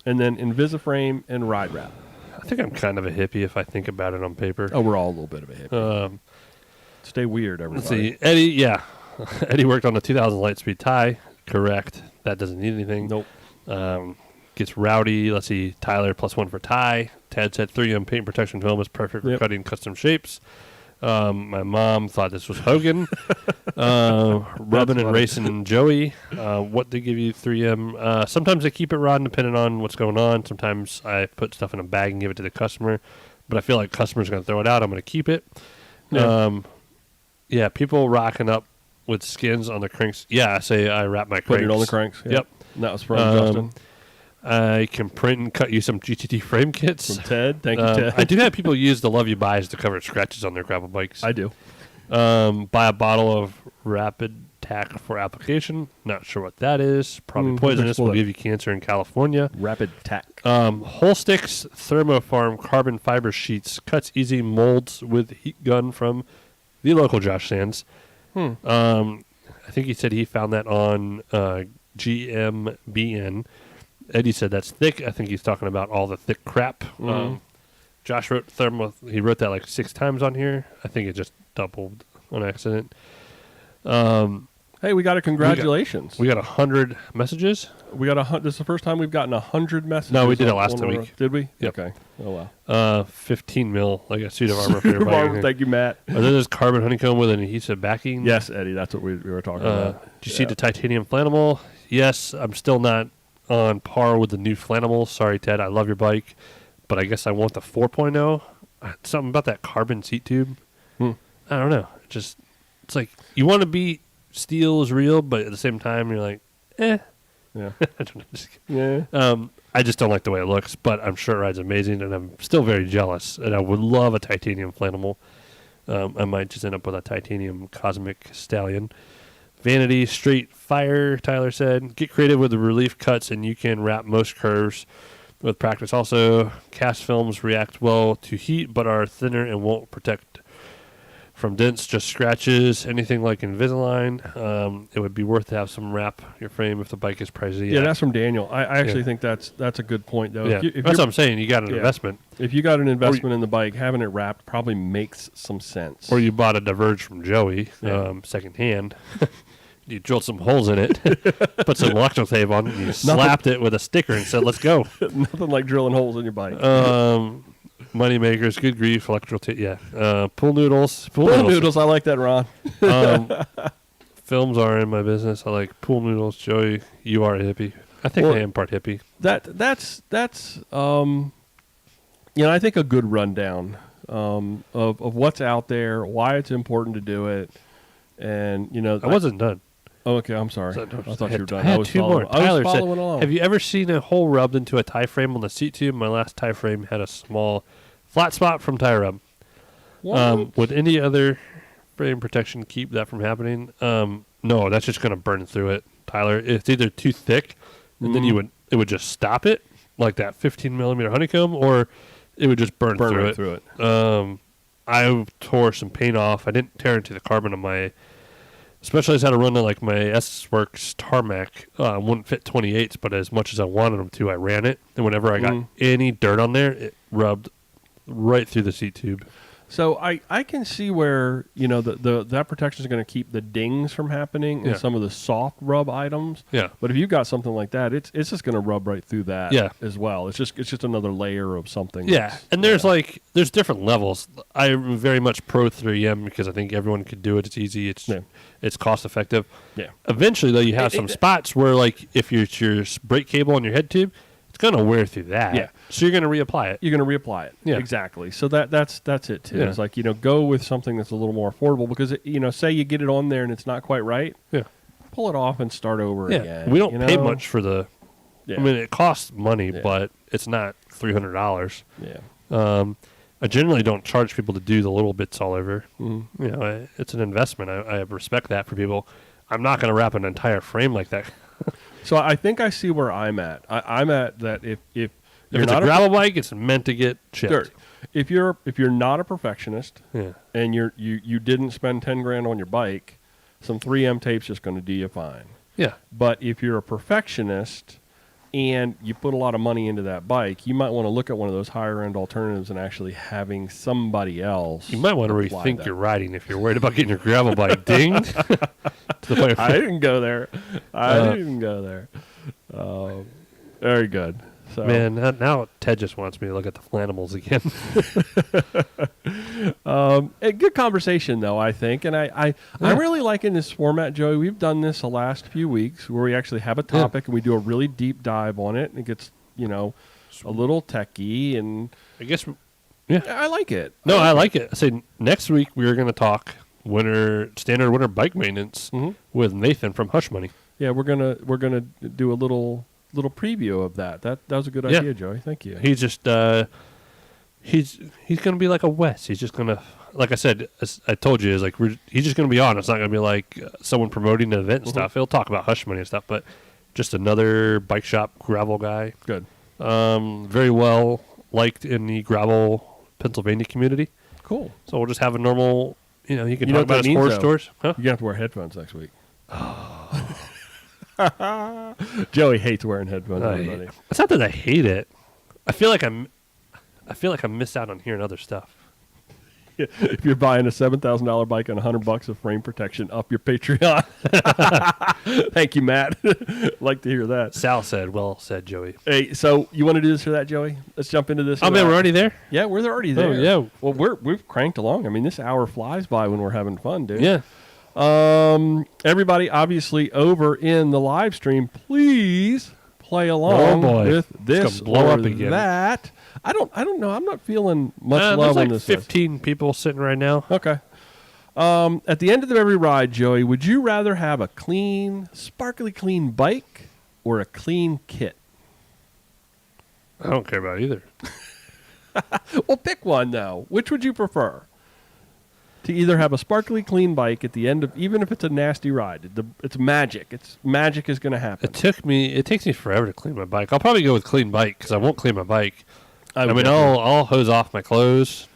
and then Invisiframe and ride wrap. I think I'm kind of a hippie if I think about it on paper. Oh, we're all a little bit of a hippie. Stay weird, Let's everybody. see. Eddie, yeah. Eddie worked on the 2000 Lightspeed tie. Correct. That doesn't need anything. Nope. Gets rowdy. Let's see. Tyler +1 for tie. Ted said 3M paint protection film is perfect for cutting custom shapes. My mom thought this was Hogan. Rubbing and racing and Joey. What they give you 3M. Sometimes they keep it raw depending on what's going on. Sometimes I put stuff in a bag and give it to the customer. But I feel like customers are going to throw it out. I'm going to keep it. Yeah, people rocking up with skins on the cranks. Yeah, I say I wrap my cranks. Put it on the cranks. Yeah. Yep. And that was from Justin. I can print and cut you some GTT frame kits. From Ted. Thank you, Ted. I do have people use the Love You Buys to cover scratches on their gravel bikes. I do. Buy a bottle of Rapid Tack for application. Not sure what that is. Probably poisonous. Will give you cancer in California. Rapid Tack. Whole Sticks Thermofarm carbon fiber sheets. Cuts easy, molds with heat gun from the local Josh Sands. I think he said he found that on GMBN. Eddie said that's thick. I think he's talking about all the thick crap. Josh wrote he wrote that like 6 times on here. I think it just doubled on accident. Hey, we got a congratulations. We got 100 messages. We got this is the first time we've gotten 100 messages. No, we did it last on week. Did we? Yep. Okay. Oh wow. 15 mil, like a suit of armor for your bike. Thank you, Matt. Are there this carbon honeycomb with an adhesive backing? Yes, Eddie. That's what we were talking about. Did you see the titanium flannel? Yes, I'm still not on par with the new flannel. Sorry, Ted. I love your bike, but I guess I want the 4.0. Something about that carbon seat tube. I don't know. It's like you want to be steel is real, but at the same time you're like, eh. Yeah. I don't know. Yeah. I just don't like the way it looks, but I'm sure it rides amazing, and I'm still very jealous. And I would love a titanium flannel. I might just end up with a titanium cosmic stallion. Vanity, straight fire, Tyler said. Get creative with the relief cuts, and you can wrap most curves with practice. Also, cast films react well to heat, but are thinner and won't protect from dents, just scratches. Anything like Invisalign, it would be worth to have some wrap your frame if the bike is pricey. Yeah, that's from Daniel. I actually think that's a good point, though. Yeah. That's what I'm saying. You got an investment. If you got an investment in the bike, having it wrapped probably makes some sense. Or you bought a Diverge from Joey, secondhand. You drilled some holes in it, put some electrical tape on it, and you slapped it with a sticker and said, let's go. Nothing like drilling holes in your bike. Money makers, good grief, electrical tape, yeah. Pool noodles. Pool noodles, I like that, Ron. Films are in my business. I like pool noodles. Joey, you are a hippie. I think I am part hippie. That's I think a good rundown of what's out there, why it's important to do it, and I wasn't done. Oh, okay, I'm sorry. I thought you were done. I had 2 more. Tyler said, along. have you ever seen a hole rubbed into a tie frame on the seat tube? My last tie frame had a small flat spot from tie rub. Would any other frame protection keep that from happening? No, that's just going to burn through it, Tyler. It's either too thick, and then it would just stop it, like that 15 millimeter honeycomb, or it would just burn through it. I tore some paint off. I didn't tear into the carbon on my Especially as I had to run to like my S Works tarmac. Wouldn't fit 28s, but as much as I wanted them to, I ran it. And whenever I got any dirt on there, it rubbed right through the seat tube. So I can see where, that protection is going to keep the dings from happening in some of the soft rub items. Yeah. But if you've got something like that, it's just going to rub right through that as well. It's just another layer of something. Yeah. And there's different levels. I'm very much pro 3M because I think everyone could do it. It's easy. It's cost effective. Yeah. Eventually, though, you have some spots where, like, if your brake cable on your head tube, it's going to wear through that. Yeah. So you're going to reapply it. You're going to reapply it. Yeah. Exactly. So that's it, too. Yeah. It's like, go with something that's a little more affordable because, say you get it on there and it's not quite right. Yeah. Pull it off and start over again. We don't pay much for the... Yeah. I mean, it costs money, but it's not $300. Yeah. I generally don't charge people to do the little bits all over. Mm-hmm. It's an investment. I respect that for people. I'm not going to wrap an entire frame like that. So I think I see where I'm at. I'm at that if it's a gravel bike, it's meant to get chipped. Dirt. If you're not a perfectionist, and you didn't spend $10,000 on your bike, some 3M tape's just going to do you fine. Yeah. But if you're a perfectionist and you put a lot of money into that bike, you might want to look at one of those higher end alternatives and actually having somebody else. You might want to rethink your riding if you're worried about getting your gravel bike dinged. To the point I didn't go there. Very good. So. Man, now Ted just wants me to look at the Flanimals again. A good conversation, though, I think. And I'm really liking this format, Joey. We've done this the last few weeks where we actually have a topic and we do a really deep dive on it. And it gets, a little techy. And I guess, I like it. No, I like it. I say next week we are going to talk standard winter bike maintenance with Nathan from Hush Money. Yeah, we're gonna do a little preview of that. That was a good idea, Joey. Thank you. He's just he's gonna be like a Wes. He's just gonna, like I said, as I told you, he's just gonna be on. It's not gonna be like someone promoting an event and stuff. He'll talk about Hush Money and stuff, but just another bike shop gravel guy. Good. Very well liked in the gravel Pennsylvania community. Cool. So we'll just have a normal. He can talk about his horse stores. Huh? You're gonna have to wear headphones next week. Joey hates wearing headphones. Everybody. It's not that I hate it. I feel like I missed out on hearing other stuff. If you're buying a $7,000 bike and $100 of frame protection, up your Patreon. Thank you, Matt. Like to hear that. Sal said, "Well said, Joey." Hey, so you want to do this or that, Joey? Let's jump into this. Oh man, we're already there. Yeah, we're already there. Oh yeah. Well, we've cranked along. I mean, this hour flies by when we're having fun, dude. Yeah. Everybody, obviously, over in the live stream, please play along with this blow or up again. that. I don't know. I'm not feeling much love on this. 15 people sitting right now. Okay. At the end of every ride, Joey, would you rather have a clean, sparkly clean bike or a clean kit? I don't care about either. Well, pick one, though. Which would you prefer? To either have a sparkly clean bike at the end of, even if it's a nasty ride. It's magic. Magic is going to happen. It takes me forever to clean my bike. I'll probably go with clean bike because I won't clean my bike. I'll hose off my clothes.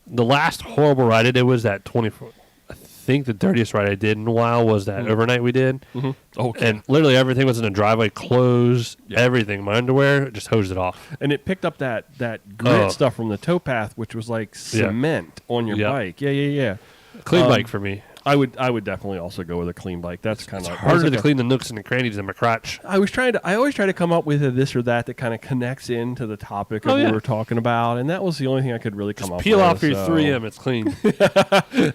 The last horrible ride I did was that 24. I think the dirtiest ride I did in a while was that overnight we did. Mm-hmm. Okay. And literally everything was in the driveway, clothes, everything. My underwear, just hosed it off. And it picked up that grit stuff from the towpath, which was like cement on your bike. Yeah. Clean bike for me. I would definitely also go with a clean bike. That's kind of harder to clean the nooks and the crannies in my crotch. I always try to come up with a this or that kind of connects into the topic of what we're talking about, and that was the only thing I could really come up with. Peel off your 3M, it's clean.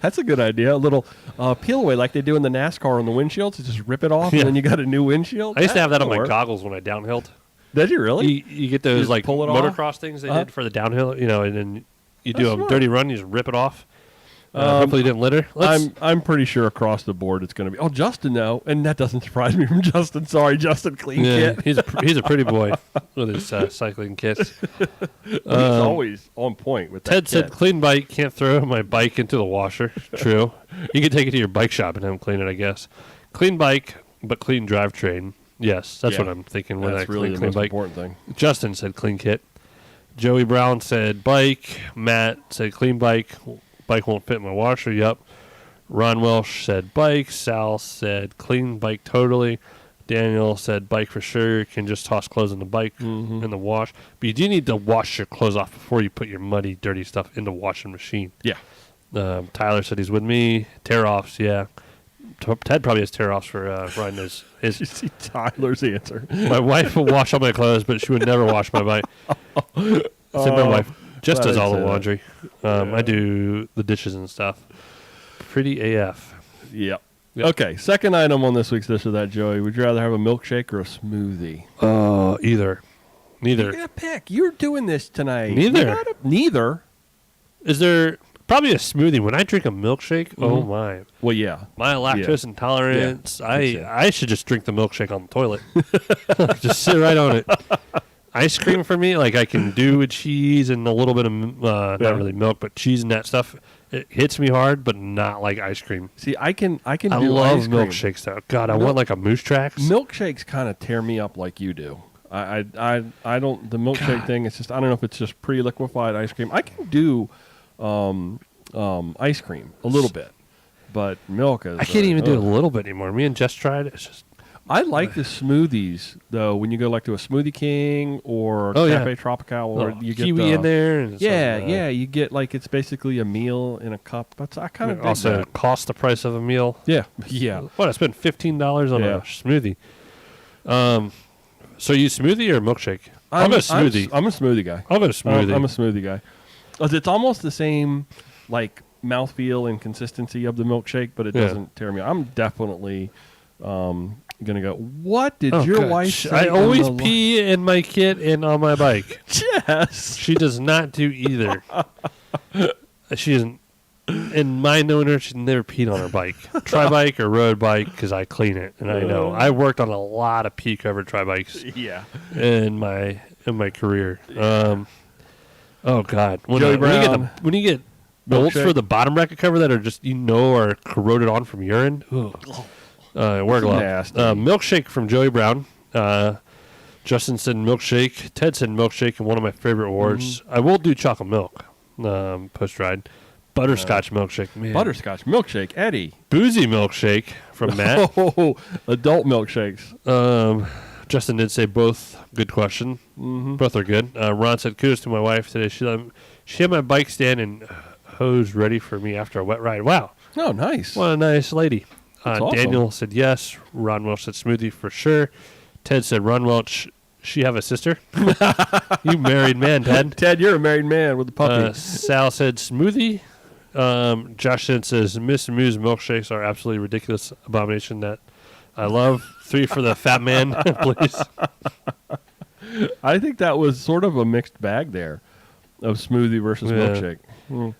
That's a good idea. A little peel away like they do in the NASCAR on the windshields. You just rip it off, and then you got a new windshield. I used to have that on my goggles when I downhilled. Did you really? You get those like motocross things they did for the downhill, and then you do a dirty run, you just rip it off. Hopefully you didn't litter. I'm pretty sure across the board it's going to be. Oh, Justin, though. And that doesn't surprise me from Justin. Sorry, Justin, clean kit. He's a pretty boy with his cycling kits. He's always on point with that Ted said clean bike, can't throw my bike into the washer. True. You can take it to your bike shop and have them clean it, I guess. Clean bike, but clean drivetrain. Yes, that's what I'm thinking when I really clean the most bike. Important thing. Justin said clean kit. Joey Brown said bike. Matt said clean bike. Bike won't fit in my washer. Yep. Ron Welsh said bike. Sal said clean bike totally. Daniel said bike for sure. Can just toss clothes in the bike in the wash. But you do need to wash your clothes off before you put your muddy, dirty stuff in the washing machine. Yeah. Tyler said he's with me. Tear-offs, yeah. Ted probably has tear-offs for riding his. You see Tyler's answer. My wife will wash all my clothes, but she would never wash my bike. I said my wife just does all the laundry. I do the dishes and stuff. Pretty AF. Yep. Okay, second item on this week's This or That, Joey. Would you rather have a milkshake or a smoothie? Either. Neither. You gotta pick. You're doing this tonight. Neither. Neither. Is there probably a smoothie? When I drink a milkshake, oh my. Well, yeah. My lactose intolerance, Yeah. I should just drink the milkshake on the toilet. Just sit right on it. Ice cream for me, like I can do with cheese and a little bit of, not really milk, but cheese and that stuff. It hits me hard, but not like ice cream. See, I can. I do love ice cream. milkshakes though. God, I want like a Moose Tracks. Milkshakes kind of tear me up like you do. I don't. The milkshake thing. It's just I don't know if it's just pre-liquefied ice cream. I can do ice cream a little bit, but milk is. I can't even do it a little bit anymore. Me and Jess tried it. It's just. I like the smoothies though. When you go like to a Smoothie King or Cafe Tropical, or you get kiwi in there. And you get like it's basically a meal in a cup. That's I kind of also that. Cost the price of a meal. Yeah. What I spent $15 on a smoothie. So you smoothie or milkshake? I'll go smoothie. I'm a smoothie guy. I'll go smoothie. I'm a smoothie guy. It's almost the same like mouthfeel and consistency of the milkshake, but it doesn't tear me up. I'm definitely gonna go. What did your wife say? I always pee in my kit and on my bike. Yes. She does not do either. She isn't. In my knowing her, she's never peed on her bike. Tri-bike or road bike, because I clean it, and I know. I worked on a lot of pee-covered tri-bikes in my career. Oh, God. When you get bolts for the bottom bracket cover that are just, are corroded on from urine, wear gloves. Milkshake from Joey Brown. Justin said milkshake. Ted said milkshake, and one of my favorite awards. I will do chocolate milk post-ride. Butterscotch milkshake, man. Butterscotch milkshake, Eddie. Boozy milkshake from Matt. Adult milkshakes. Justin did say both. Good question. Both are good. Ron said, kudos to my wife today. She had my bike stand and hose ready for me after a wet ride. Wow. Oh, nice. What a nice lady. Awesome. Daniel said yes. Ron Welch said smoothie for sure. Ted said, Ron Welch, she have a sister? You married man, Ted. Ted, you're a married man with a puppy. Sal said smoothie. Josh says Miss Moo's milkshakes are absolutely ridiculous abomination that I love. 3 for the fat man, please. I think that was sort of a mixed bag there of smoothie versus milkshake.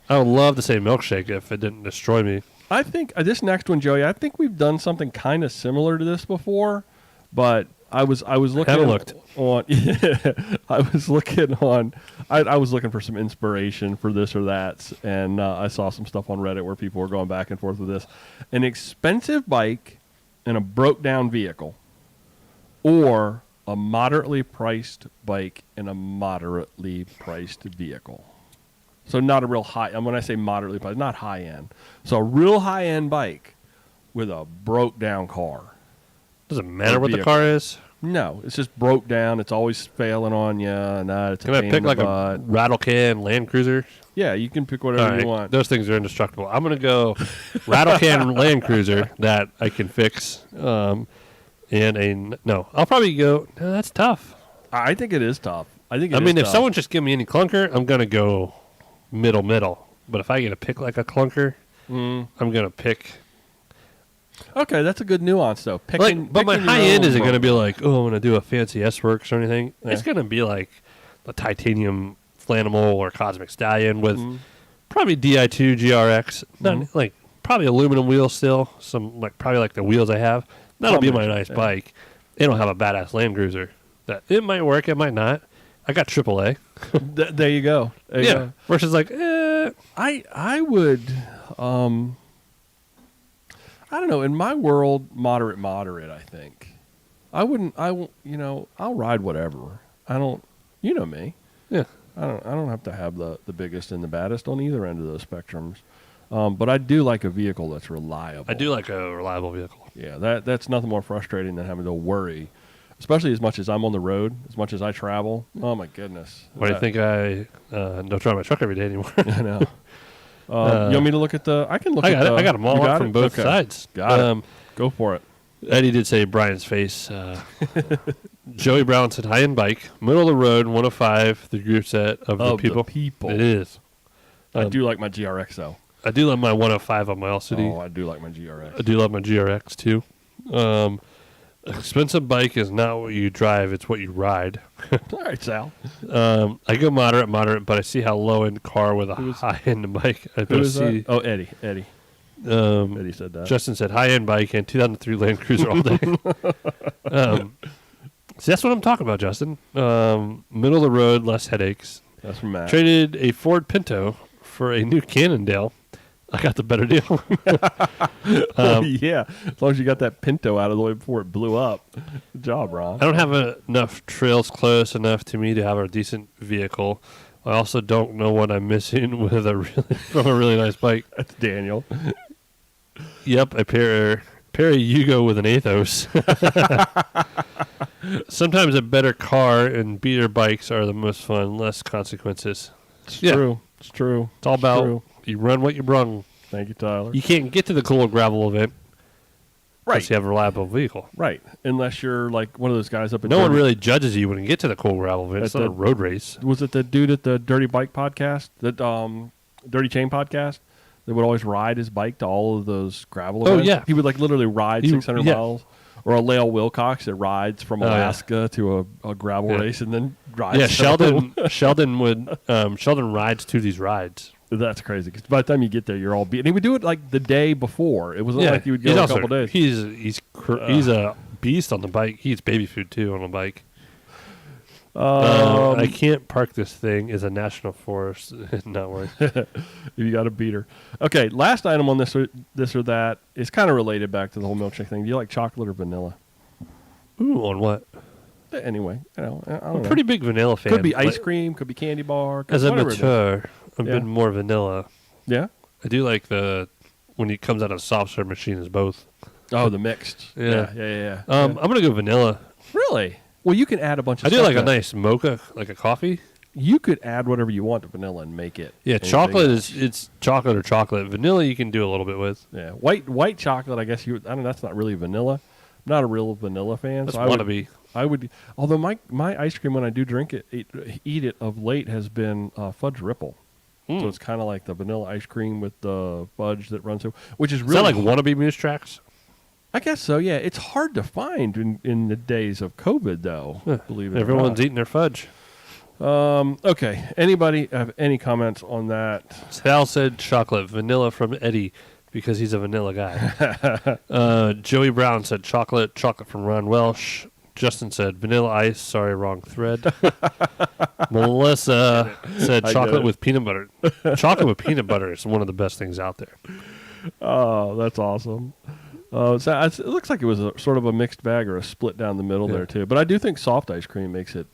I would love to say milkshake if it didn't destroy me. I think this next one, Joey, I think we've done something kind of similar to this before, but I was looking on I was looking for some inspiration for this or that, and I saw some stuff on Reddit where people were going back and forth with this. An expensive bike and a broke down vehicle, or a moderately priced bike and a moderately priced vehicle. So not a real high, and when I say moderately priced, not high end. So a real high end bike with a broke down car. Does it matter what the car is? No, it's just broke down. It's always failing on you. It's Can I pick like a rattle can Land Cruiser? Yeah, you can pick whatever you want. Those things are indestructible. I'm going to go rattle can Land Cruiser that I can fix. I'll probably go, no, that's tough. I think it is tough. If someone just give me any clunker, I'm going to go middle. But if I get to pick like a clunker, I'm going to pick... Okay, that's a good nuance, though. But my high end isn't going to be like, I'm going to do a fancy S-Works or anything. Yeah. It's going to be like the titanium flanimal or Cosmic Stallion with probably Di2 GRX. Not like probably aluminum wheels still. Probably like the wheels I have. That'll be my nice bike. It'll have a badass Land Cruiser. That it might work, it might not. I got AAA. There you go. Versus like, I would. I don't know. In my world, moderate. I think. I wouldn't. I'll ride whatever. I don't. You know me. Yeah. I don't have to have the biggest and the baddest on either end of those spectrums. But I do like a vehicle that's reliable. I do like a reliable vehicle. Yeah, that's nothing more frustrating than having to worry, especially as much as I'm on the road, as much as I travel. Oh my goodness! Why do you think I don't drive my truck every day anymore? I know. You want me to look at the? I can look. I got them all up from both sides. Got it. Go for it. Eddie did say Brian's face. Joey Brown said high-end bike, middle of the road, 105. The group set of the people. It is. I do like my GRX though. I do love my 105 on my All-City. Oh, I do like my GRX. I do love my GRX too. Expensive bike is not what you drive; it's what you ride. All right, Sal. I go moderate, but I see how low-end car with a high-end bike. Who is that? Oh, Eddie. Eddie said that. Justin said high-end bike and 2003 Land Cruiser all day. See, that's what I'm talking about, Justin. Middle of the road, less headaches. That's from Matt. Traded a Ford Pinto for a new Cannondale. I got the better deal. Yeah, as long as you got that Pinto out of the way before it blew up. Good job, Ron. I don't have enough trails close enough to me to have a decent vehicle. I also don't know what I'm missing with from a really nice bike. That's Daniel. Yep, a pair of Yugo with an Athos. Sometimes a better car and beater bikes are the most fun, less consequences. It's true. It's true. It's all about you run what you brung. Thank you, Tyler. You can't get to the cool gravel event unless you have a reliable vehicle. Right. Unless you're like one of those guys up at No one really judges you when you get to the cool gravel event. It's not a road race. Was it the dude at the Dirty Bike podcast, that Dirty Chain podcast, that would always ride his bike to all of those gravel events? Oh, yeah. He would like literally ride 600 miles. Or a Lael Wilcox that rides from Alaska to a gravel race and then rides. Yeah, Sheldon rides to these rides. That's crazy because by the time you get there, you're all beat. And he would do it like the day before. It wasn't like you would go a couple days. He's a beast on the bike. He eats baby food too on the bike. I can't park this thing. Is a national forest. Not worry. You got a beater. Okay, last item on this or that is kind of related back to the whole milkshake thing. Do you like chocolate or vanilla? Ooh, on what? Anyway, I don't know. I'm a pretty big vanilla fan. Could be ice cream. Could be candy bar. As I mature, I've been more vanilla. Yeah? I do like when it comes out of a soft serve machine is both. Oh, the mixed. Yeah. I'm going to go vanilla. Really? Well, you can add a bunch of stuff. I do like a nice mocha, like a coffee. You could add whatever you want to vanilla and make it. Yeah, chocolate it's chocolate or chocolate. Vanilla you can do a little bit with. Yeah, white chocolate, I guess I don't know, that's not really vanilla. I'm not a real vanilla fan. That's so wannabe. I would, although my ice cream when I do drink it, eat it of late has been fudge ripple. So it's kind of like the vanilla ice cream with the fudge that runs through, which is really... Is that like wannabe Moose Tracks? I guess so, yeah. It's hard to find in the days of COVID, though, believe it or not. Everyone's eating their fudge. Okay. Anybody have any comments on that? Sal said chocolate, vanilla from Eddie, because he's a vanilla guy. Joey Brown said chocolate from Ron Welsh. Justin said vanilla ice. Sorry, wrong thread. Melissa said chocolate with peanut butter. Chocolate with peanut butter is one of the best things out there. Oh, that's awesome. So it looks like it was sort of a mixed bag or a split down the middle there too. But I do think soft ice cream makes a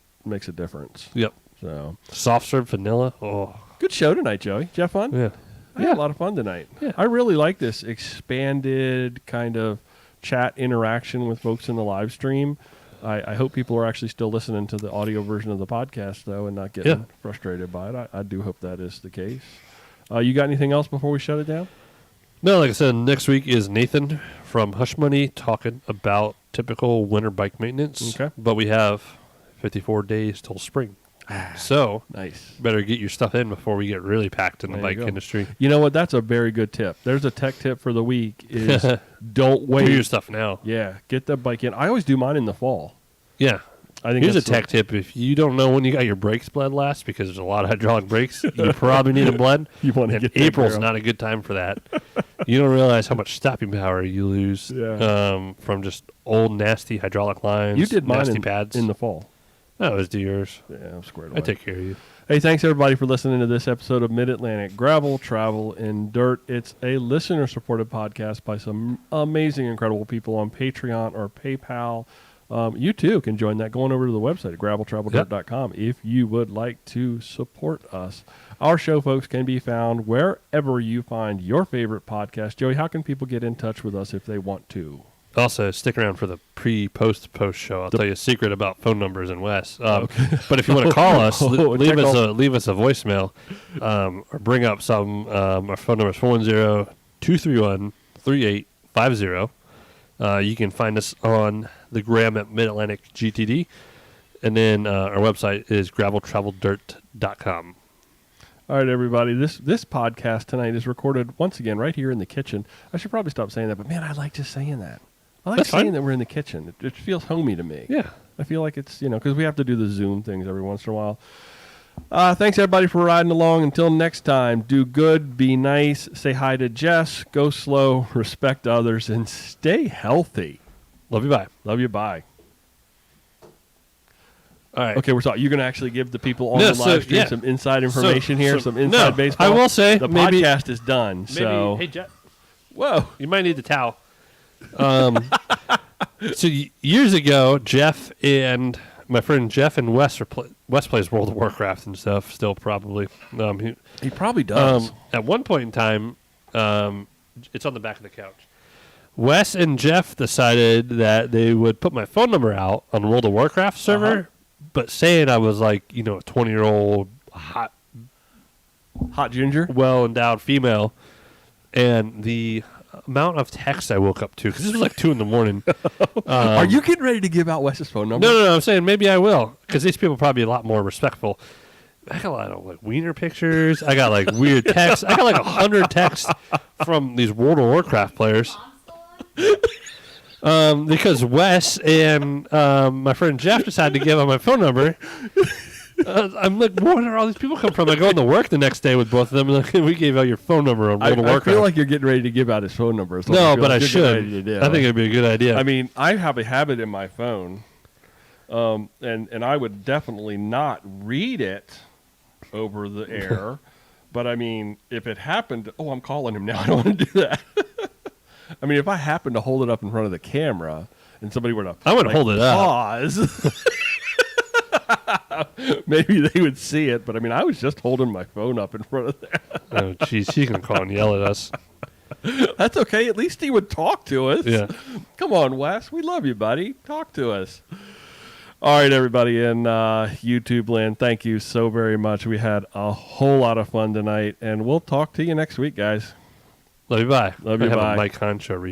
difference. Yep. So soft serve vanilla. Oh, good show tonight, Joey. Did you have fun? Yeah. I had a lot of fun tonight. Yeah. I really like this expanded kind of chat interaction with folks in the live stream. I hope people are actually still listening to the audio version of the podcast, though, and not getting frustrated by it. I do hope that is the case. You got anything else before we shut it down? No, like I said, next week is Nathan from Hush Money talking about typical winter bike maintenance. Okay. But we have 54 days till spring. So, nice. Better get your stuff in before we get really packed in the bike industry. You know what? That's a very good tip. There's a tech tip for the week is don't wait. Do your stuff now. Yeah, get the bike in. I always do mine in the fall. Yeah. I think here's a tech tip. If you don't know when you got your brakes bled last, because there's a lot of hydraulic brakes, you probably need a bled. You want to get April's not a good time for that. You don't realize how much stopping power you lose from just old, nasty hydraulic lines. You did mine nasty pads in the fall. That was do yours. Yeah, I'm squared away. I take care of you. Hey, thanks everybody for listening to this episode of Mid-Atlantic Gravel, Travel, and Dirt. It's a listener-supported podcast by some amazing, incredible people on Patreon or PayPal. you too can join that going over to the website at graveltraveldirt.com if you would like to support us. Our show, folks, can be found wherever you find your favorite podcast. Joey, how can people get in touch with us if they want to? Also, stick around for the post show. I'll tell you a secret about phone numbers in West. But if you want to call us, leave us a voicemail or bring up some. Our phone number is 410-231-3850. You can find us on the gram at Mid-Atlantic GTD. And then our website is graveltraveldirt.com. All right, everybody. This podcast tonight is recorded once again right here in the kitchen. I should probably stop saying that, but man, I like just saying that. I like saying that we're in the kitchen. It feels homey to me. Yeah. I feel like it's, because we have to do the Zoom things every once in a while. Thanks, everybody, for riding along. Until next time, do good, be nice, say hi to Jess, go slow, respect others, and stay healthy. Love you, bye. Love you, bye. All right. Okay, you're going to actually give the people on the live stream some inside information here, some inside baseball. I will say the podcast is done. So, hey, Jeff. Whoa. You might need the towel. So years ago, Jeff and my friend Jeff and Wes plays World of Warcraft and stuff. Still, probably. He probably does. At one point in time, it's on the back of the couch. Wes and Jeff decided that they would put my phone number out on the World of Warcraft server, but saying I was like, a 20-year-old hot ginger, well-endowed female, and the amount of text I woke up to, because this was like 2 a.m. Are you getting ready to give out Wes's phone number? No, I'm saying maybe I will, because these people are probably a lot more respectful. I got a lot of like wiener pictures. I got like weird texts. I got like 100 texts from these World of Warcraft players. Because Wes and my friend Jeff decided to give out my phone number. I'm like, where did all these people come from? I go into work the next day with both of them, and like, we gave out your phone number on World of Warcraft. I feel like you're getting ready to give out his phone number. No, but I should. I think it'd be a good idea. I mean, I have a habit in my phone, and I would definitely not read it over the air. But I mean, if it happened, I'm calling him now. I don't want to do that. I mean, if I happened to hold it up in front of the camera and somebody were to, I would hold it up. Pause. Maybe they would see it, but I mean, I was just holding my phone up in front of there. Oh, jeez, he can call and yell at us. That's okay. At least he would talk to us. Yeah. Come on, Wes. We love you, buddy. Talk to us. All right, everybody in YouTube land, thank you so very much. We had a whole lot of fun tonight, and we'll talk to you next week, guys. Love you, bye. Love you, bye. Mike Concho reach